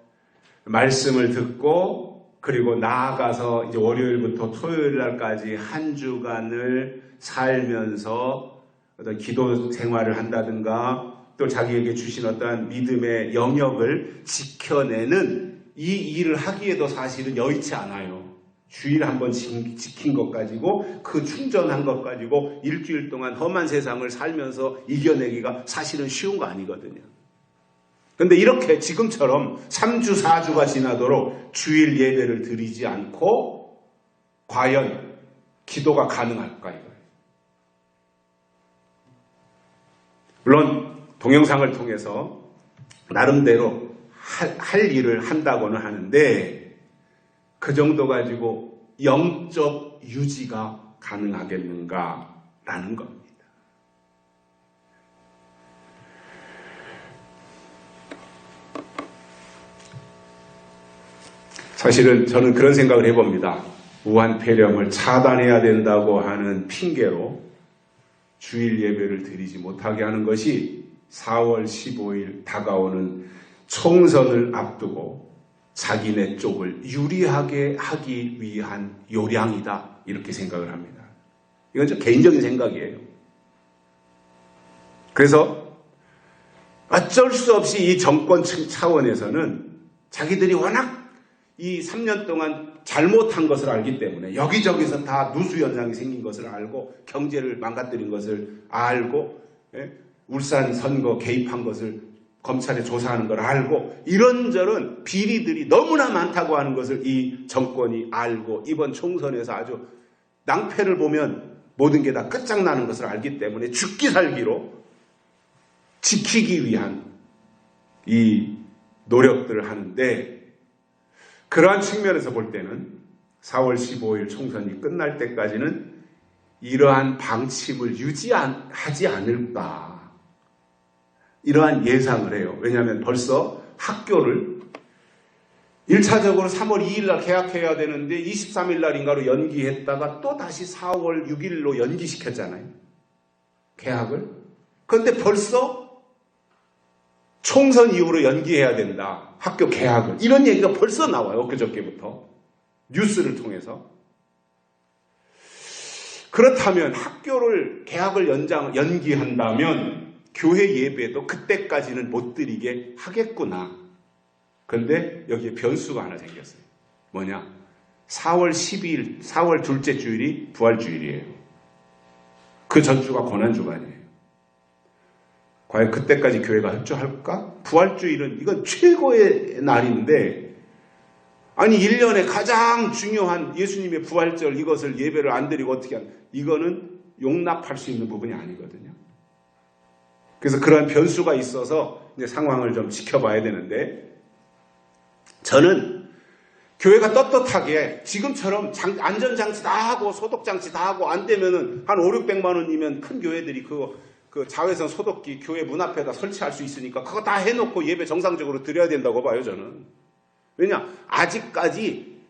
S1: 말씀을 듣고 그리고 나아가서 이제 월요일부터 토요일 날까지 한 주간을 살면서 어떤 기도 생활을 한다든가 또 자기에게 주신 어떠한 믿음의 영역을 지켜내는 이 일을 하기에도 사실은 여의치 않아요. 주일 한번 지킨 것 가지고 그 충전한 것 가지고 일주일 동안 험한 세상을 살면서 이겨내기가 사실은 쉬운 거 아니거든요. 그런데 이렇게 지금처럼 3주 4주가 지나도록 주일 예배를 드리지 않고 과연 기도가 가능할까 이거예요. 물론 동영상을 통해서 나름대로 할 일을 한다고는 하는데 그 정도 가지고 영적 유지가 가능하겠는가라는 겁니다. 사실은 저는 그런 생각을 해봅니다. 무한폐렴을 차단해야 된다고 하는 핑계로 주일 예배를 드리지 못하게 하는 것이 4월 15일 다가오는 총선을 앞두고 자기네 쪽을 유리하게 하기 위한 요량이다, 이렇게 생각을 합니다. 이건 좀 개인적인 생각이에요. 그래서 어쩔 수 없이 이 정권 차원에서는 자기들이 워낙 이 3년 동안 잘못한 것을 알기 때문에 여기저기서 다 누수 현상이 생긴 것을 알고 경제를 망가뜨린 것을 알고 울산 선거 개입한 것을 검찰에 조사하는 걸 알고 이런저런 비리들이 너무나 많다고 하는 것을 이 정권이 알고 이번 총선에서 아주 낭패를 보면 모든 게 다 끝장나는 것을 알기 때문에 죽기 살기로 지키기 위한 이 노력들을 하는데 그러한 측면에서 볼 때는 4월 15일 총선이 끝날 때까지는 이러한 방침을 유지하지 않을까. 이러한 예상을 해요. 왜냐하면 벌써 학교를 1차적으로 3월 2일 날 개학해야 되는데 23일 날인가로 연기했다가 또 다시 4월 6일로 연기시켰잖아요. 개학을. 그런데 벌써 총선 이후로 연기해야 된다. 학교 개학을. 이런 얘기가 벌써 나와요. 그저께부터. 뉴스를 통해서. 그렇다면 학교를 개학을 연기한다면 교회 예배도 그때까지는 못 드리게 하겠구나. 그런데 여기에 변수가 하나 생겼어요. 뭐냐? 4월 12일, 4월 둘째 주일이 부활주일이에요. 그 전주가 고난주간이에요. 과연 그때까지 교회가 협조할까? 부활주일은 이건 최고의 날인데 아니 1년에 가장 중요한 예수님의 부활절 이것을 예배를 안 드리고 어떻게 하는 이거는 용납할 수 있는 부분이 아니거든요. 그래서 그런 변수가 있어서 이제 상황을 좀 지켜봐야 되는데 저는 교회가 떳떳하게 지금처럼 안전장치 다 하고 소독장치 다 하고 안 되면은 한 5, 600만 원이면 큰 교회들이 그 자외선 소독기 교회 문 앞에다 설치할 수 있으니까 그거 다 해놓고 예배 정상적으로 드려야 된다고 봐요, 저는. 왜냐? 아직까지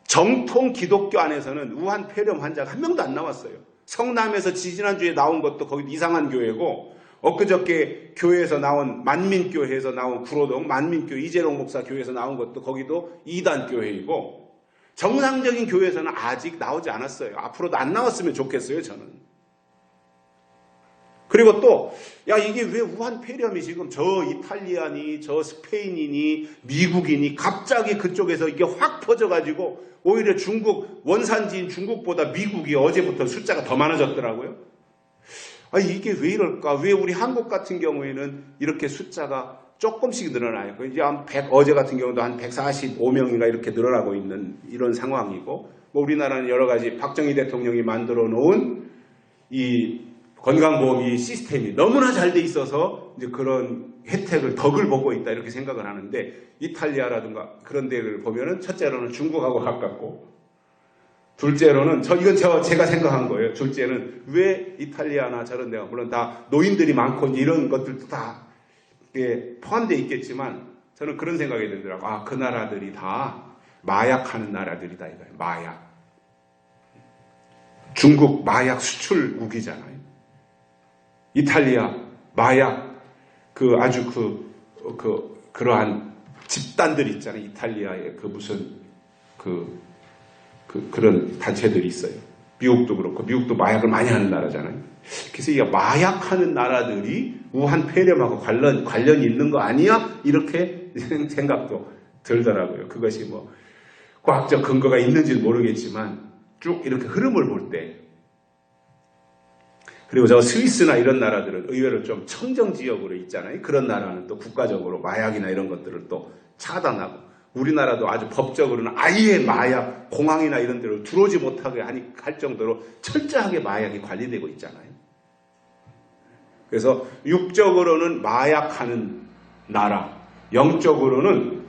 S1: 정통 기독교 안에서는 우한 폐렴 환자가 한 명도 안 나왔어요. 성남에서 지지난주에 나온 것도 거기 이상한 교회고 엊그저께 교회에서 나온 만민교회에서 나온 구로동 만민교회 이재롱 목사 교회에서 나온 것도 거기도 2단 교회이고 정상적인 교회에서는 아직 나오지 않았어요. 앞으로도 안 나왔으면 좋겠어요, 저는. 그리고 또 야 이게 왜 우한 폐렴이 지금 저 이탈리아니 저 스페인이니 미국이니 갑자기 그쪽에서 이게 확 퍼져가지고 오히려 중국 원산지인 중국보다 미국이 어제부터 숫자가 더 많아졌더라고요. 아 이게 왜 이럴까? 왜 우리 한국 같은 경우에는 이렇게 숫자가 조금씩 늘어나요? 이제 한 100, 어제 같은 경우도 한 145명인가 이렇게 늘어나고 있는 이런 상황이고, 뭐 우리나라는 여러 가지 박정희 대통령이 만들어 놓은 이 건강보험이 시스템이 너무나 잘 돼 있어서 이제 그런 혜택을 덕을 보고 있다 이렇게 생각을 하는데 이탈리아라든가 그런 데를 보면은 첫째로는 중국하고 가깝고 둘째로는 이건 제가 생각한 거예요. 둘째는 왜 이탈리아나 저런 데가 물론 다 노인들이 많고 이런 것들도 다 포함되어 있겠지만 저는 그런 생각이 들더라고요. 아, 그 나라들이 다 마약하는 나라들이다 이거예요. 마약. 중국 마약 수출국이잖아요. 이탈리아 마약 아주 그러한 집단들이 있잖아요. 이탈리아의 그런 단체들이 있어요. 미국도 그렇고, 미국도 마약을 많이 하는 나라잖아요. 그래서 이 마약하는 나라들이 우한 폐렴하고 관련이 있는 거 아니야? 이렇게 생각도 들더라고요. 그것이 뭐 과학적 근거가 있는지는 모르겠지만 쭉 이렇게 흐름을 볼 때, 그리고 저 스위스나 이런 나라들은 의외로 좀 청정 지역으로 있잖아요. 그런 나라는 또 국가적으로 마약이나 이런 것들을 또 차단하고, 우리나라도 아주 법적으로는 아예 마약, 공항이나 이런 데로 들어오지 못하게 할 정도로 철저하게 마약이 관리되고 있잖아요. 그래서 육적으로는 마약하는 나라, 영적으로는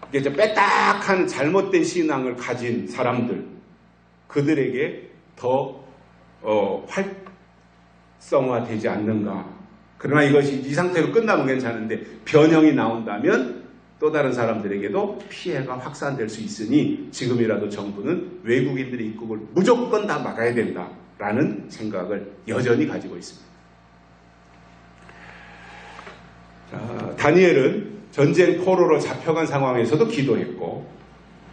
S1: 이게 좀 빼딱한 잘못된 신앙을 가진 사람들, 그들에게 더 활성화되지 않는가. 그러나 이것이 이 상태로 끝나면 괜찮은데 변형이 나온다면 또 다른 사람들에게도 피해가 확산될 수 있으니 지금이라도 정부는 외국인들의 입국을 무조건 다 막아야 된다라는 생각을 여전히 가지고 있습니다. 자, 다니엘은 전쟁 포로로 잡혀간 상황에서도 기도했고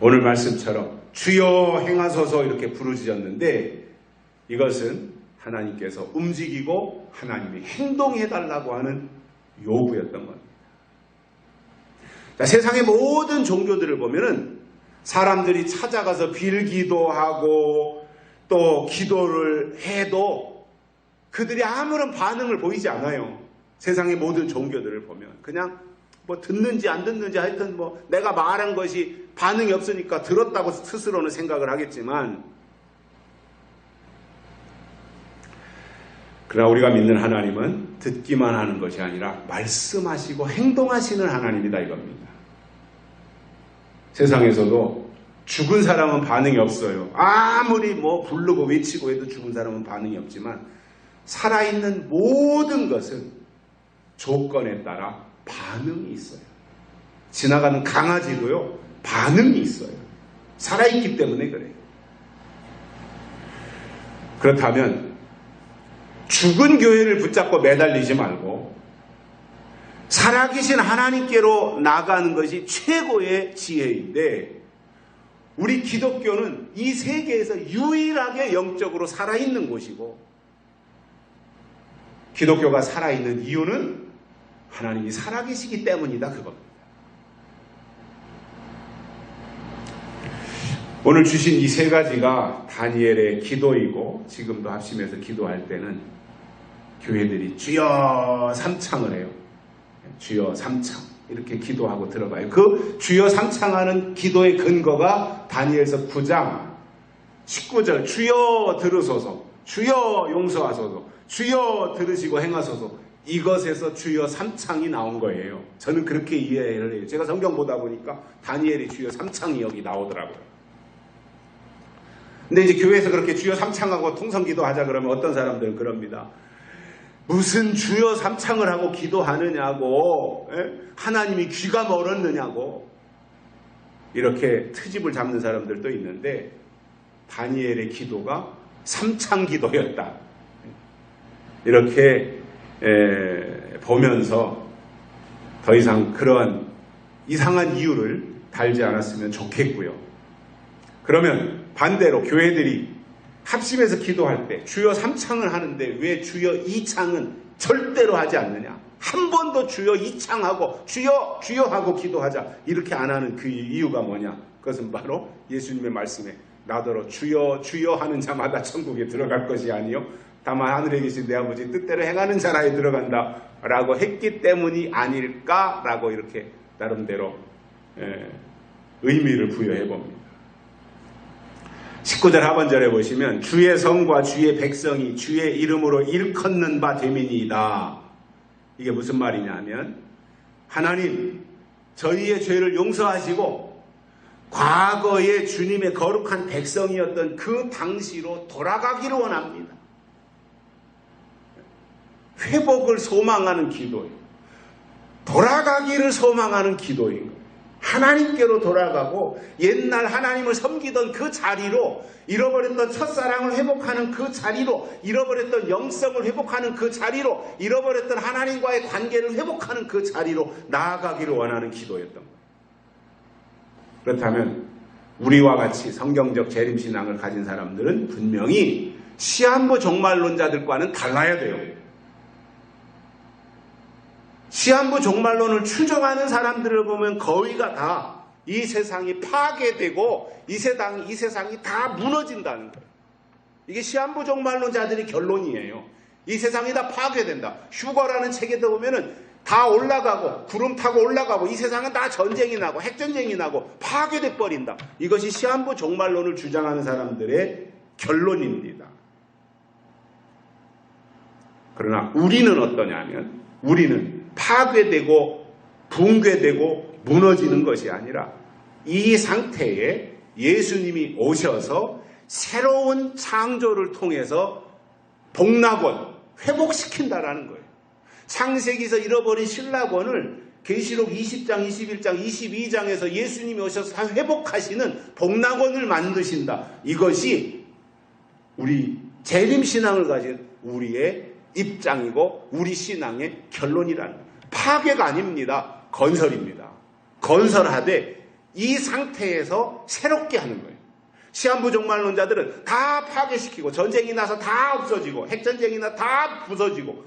S1: 오늘 말씀처럼 주여 행하소서 이렇게 부르짖었는데 이것은 하나님께서 움직이고 하나님이 행동해달라고 하는 요구였던 겁니다. 자, 세상의 모든 종교들을 보면은 사람들이 찾아가서 빌기도 하고 또 기도를 해도 그들이 아무런 반응을 보이지 않아요. 세상의 모든 종교들을 보면 그냥 뭐 듣는지 안 듣는지 하여튼 뭐 내가 말한 것이 반응이 없으니까 들었다고 스스로는 생각을 하겠지만, 그러나 우리가 믿는 하나님은 듣기만 하는 것이 아니라 말씀하시고 행동하시는 하나님이다 이겁니다. 세상에서도 죽은 사람은 반응이 없어요. 아무리 뭐 부르고 외치고 해도 죽은 사람은 반응이 없지만 살아있는 모든 것은 조건에 따라 반응이 있어요. 지나가는 강아지도요, 반응이 있어요. 살아있기 때문에 그래요. 그렇다면 죽은 교회를 붙잡고 매달리지 말고 살아계신 하나님께로 나가는 것이 최고의 지혜인데, 우리 기독교는 이 세계에서 유일하게 영적으로 살아있는 곳이고, 기독교가 살아있는 이유는 하나님이 살아계시기 때문이다, 그겁니다. 오늘 주신 이 세 가지가 다니엘의 기도이고, 지금도 합심해서 기도할 때는 교회들이 주여 삼창을 해요. 주여 삼창 이렇게 기도하고 들어가요. 그 주여 삼창하는 기도의 근거가 다니엘서 9장 19절 주여 들으소서, 주여 용서하소서, 주여 들으시고 행하소서, 이것에서 주여 삼창이 나온 거예요. 저는 그렇게 이해를 해요. 제가 성경 보다 보니까 다니엘이 주여 삼창이 여기 나오더라고요. 근데 이제 교회에서 그렇게 주여 삼창하고 통성기도 하자 그러면 어떤 사람들은 그럽니다. 무슨 주여 삼창을 하고 기도하느냐고, 하나님이 귀가 멀었느냐고, 이렇게 트집을 잡는 사람들도 있는데, 다니엘의 기도가 삼창 기도였다, 이렇게 보면서 더 이상 그러한 이상한 이유를 달지 않았으면 좋겠고요. 그러면 반대로 교회들이 합심해서 기도할 때 주여 삼창을 하는데 왜 주여 이창은 절대로 하지 않느냐? 한 번도 주여 이창하고 주여 주여 하고 기도하자 이렇게 안 하는 그 이유가 뭐냐? 그것은 바로 예수님의 말씀에 나더러 주여 주여 하는 자마다 천국에 들어갈 것이 아니요 다만 하늘에 계신 내 아버지 뜻대로 행하는 자라에 들어간다 라고 했기 때문이 아닐까라고 이렇게 나름대로 의미를 부여해 봅니다. 19절 하반절에 보시면 주의 성과 주의 백성이 주의 이름으로 일컫는 바 됨이니이다. 이게 무슨 말이냐면, 하나님 저희의 죄를 용서하시고 과거의 주님의 거룩한 백성이었던 그 당시로 돌아가기를 원합니다. 회복을 소망하는 기도예요. 돌아가기를 소망하는 기도인 거예요. 하나님께로 돌아가고 옛날 하나님을 섬기던 그 자리로, 잃어버렸던 첫사랑을 회복하는 그 자리로, 잃어버렸던 영성을 회복하는 그 자리로, 잃어버렸던 하나님과의 관계를 회복하는 그 자리로 나아가기를 원하는 기도였던 거예요. 그렇다면 우리와 같이 성경적 재림신앙을 가진 사람들은 분명히 시한부 종말론자들과는 달라야 돼요. 시한부 종말론을 추정하는 사람들을 보면 거의가 다 이 세상이 파괴되고 이 세상이 다 무너진다는 거예요. 이게 시한부 종말론자들의 결론이에요. 이 세상이 다 파괴된다. 휴거라는 책에도 보면은 다 올라가고 구름 타고 올라가고 이 세상은 다 전쟁이 나고 핵전쟁이 나고 파괴돼 버린다. 이것이 시한부 종말론을 주장하는 사람들의 결론입니다. 그러나 우리는 어떠냐면, 우리는 파괴되고 붕괴되고 무너지는 것이 아니라 이 상태에 예수님이 오셔서 새로운 창조를 통해서 복락원, 회복시킨다라는 거예요. 창세기에서 잃어버린 신락원을 계시록 20장, 21장, 22장에서 예수님이 오셔서 다 회복하시는 복락원을 만드신다. 이것이 우리 재림신앙을 가진 우리의 입장이고 우리 신앙의 결론이라는 거예요. 파괴가 아닙니다. 건설입니다. 건설하되 이 상태에서 새롭게 하는 거예요. 시한부 종말론자들은 다 파괴시키고 전쟁이 나서 다 없어지고 핵전쟁이 나서 다 부서지고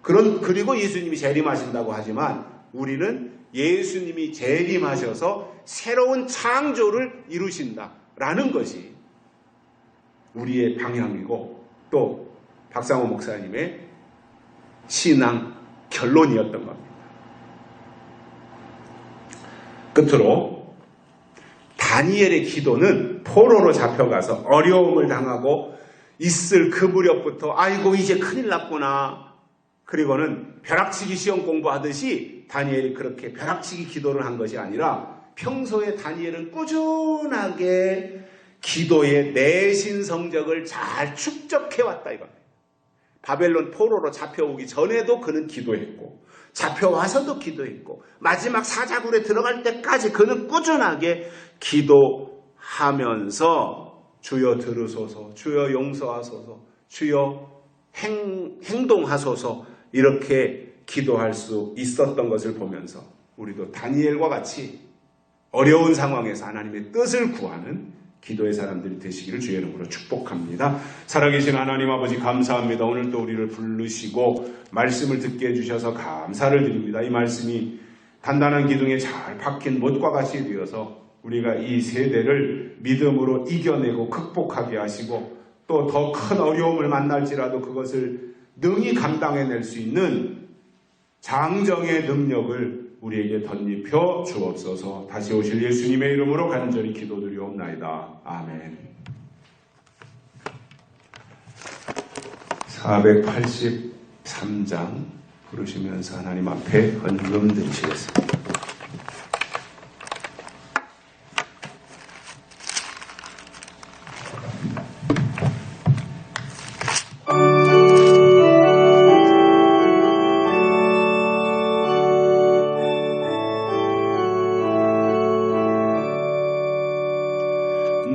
S1: 그리고 예수님이 재림하신다고 하지만, 우리는 예수님이 재림하셔서 새로운 창조를 이루신다라는 것이 우리의 방향이고 또 박상호 목사님의 신앙 결론이었던 겁니다. 끝으로 다니엘의 기도는 포로로 잡혀가서 어려움을 당하고 있을 그 무렵부터 아이고 이제 큰일 났구나, 그리고는 벼락치기 시험 공부하듯이 다니엘이 그렇게 벼락치기 기도를 한 것이 아니라 평소에 다니엘은 꾸준하게 기도의 내신 성적을 잘 축적해왔다 이겁니다. 바벨론 포로로 잡혀오기 전에도 그는 기도했고,
S2: 잡혀와서도 기도했고 마지막 사자굴에 들어갈 때까지 그는 꾸준하게 기도하면서 주여 들으소서, 주여 용서하소서, 주여 행동하소서 이렇게 기도할 수 있었던 것을 보면서 우리도 다니엘과 같이 어려운 상황에서 하나님의 뜻을 구하는 기도의 사람들이 되시기를 주의 이름으로 축복합니다. 살아계신 하나님 아버지 감사합니다. 오늘 또 우리를 부르시고 말씀을 듣게 해주셔서 감사를 드립니다. 이 말씀이 단단한 기둥에 잘 박힌 못과 같이 되어서 우리가 이 세대를 믿음으로 이겨내고 극복하게 하시고 또 더 큰 어려움을 만날지라도 그것을 능히 감당해낼 수 있는 장정의 능력을 우리에게 덧입혀 주옵소서. 다시 오실 예수님의 이름으로 간절히 기도드리옵나이다. 아멘. 483장 부르시면서 하나님 앞에 헌금 드리시겠습니다.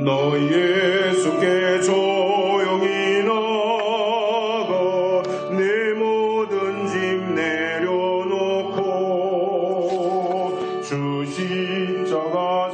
S1: 너 예수께 조용히 나가 내 모든 짐 내려놓고 주 십자가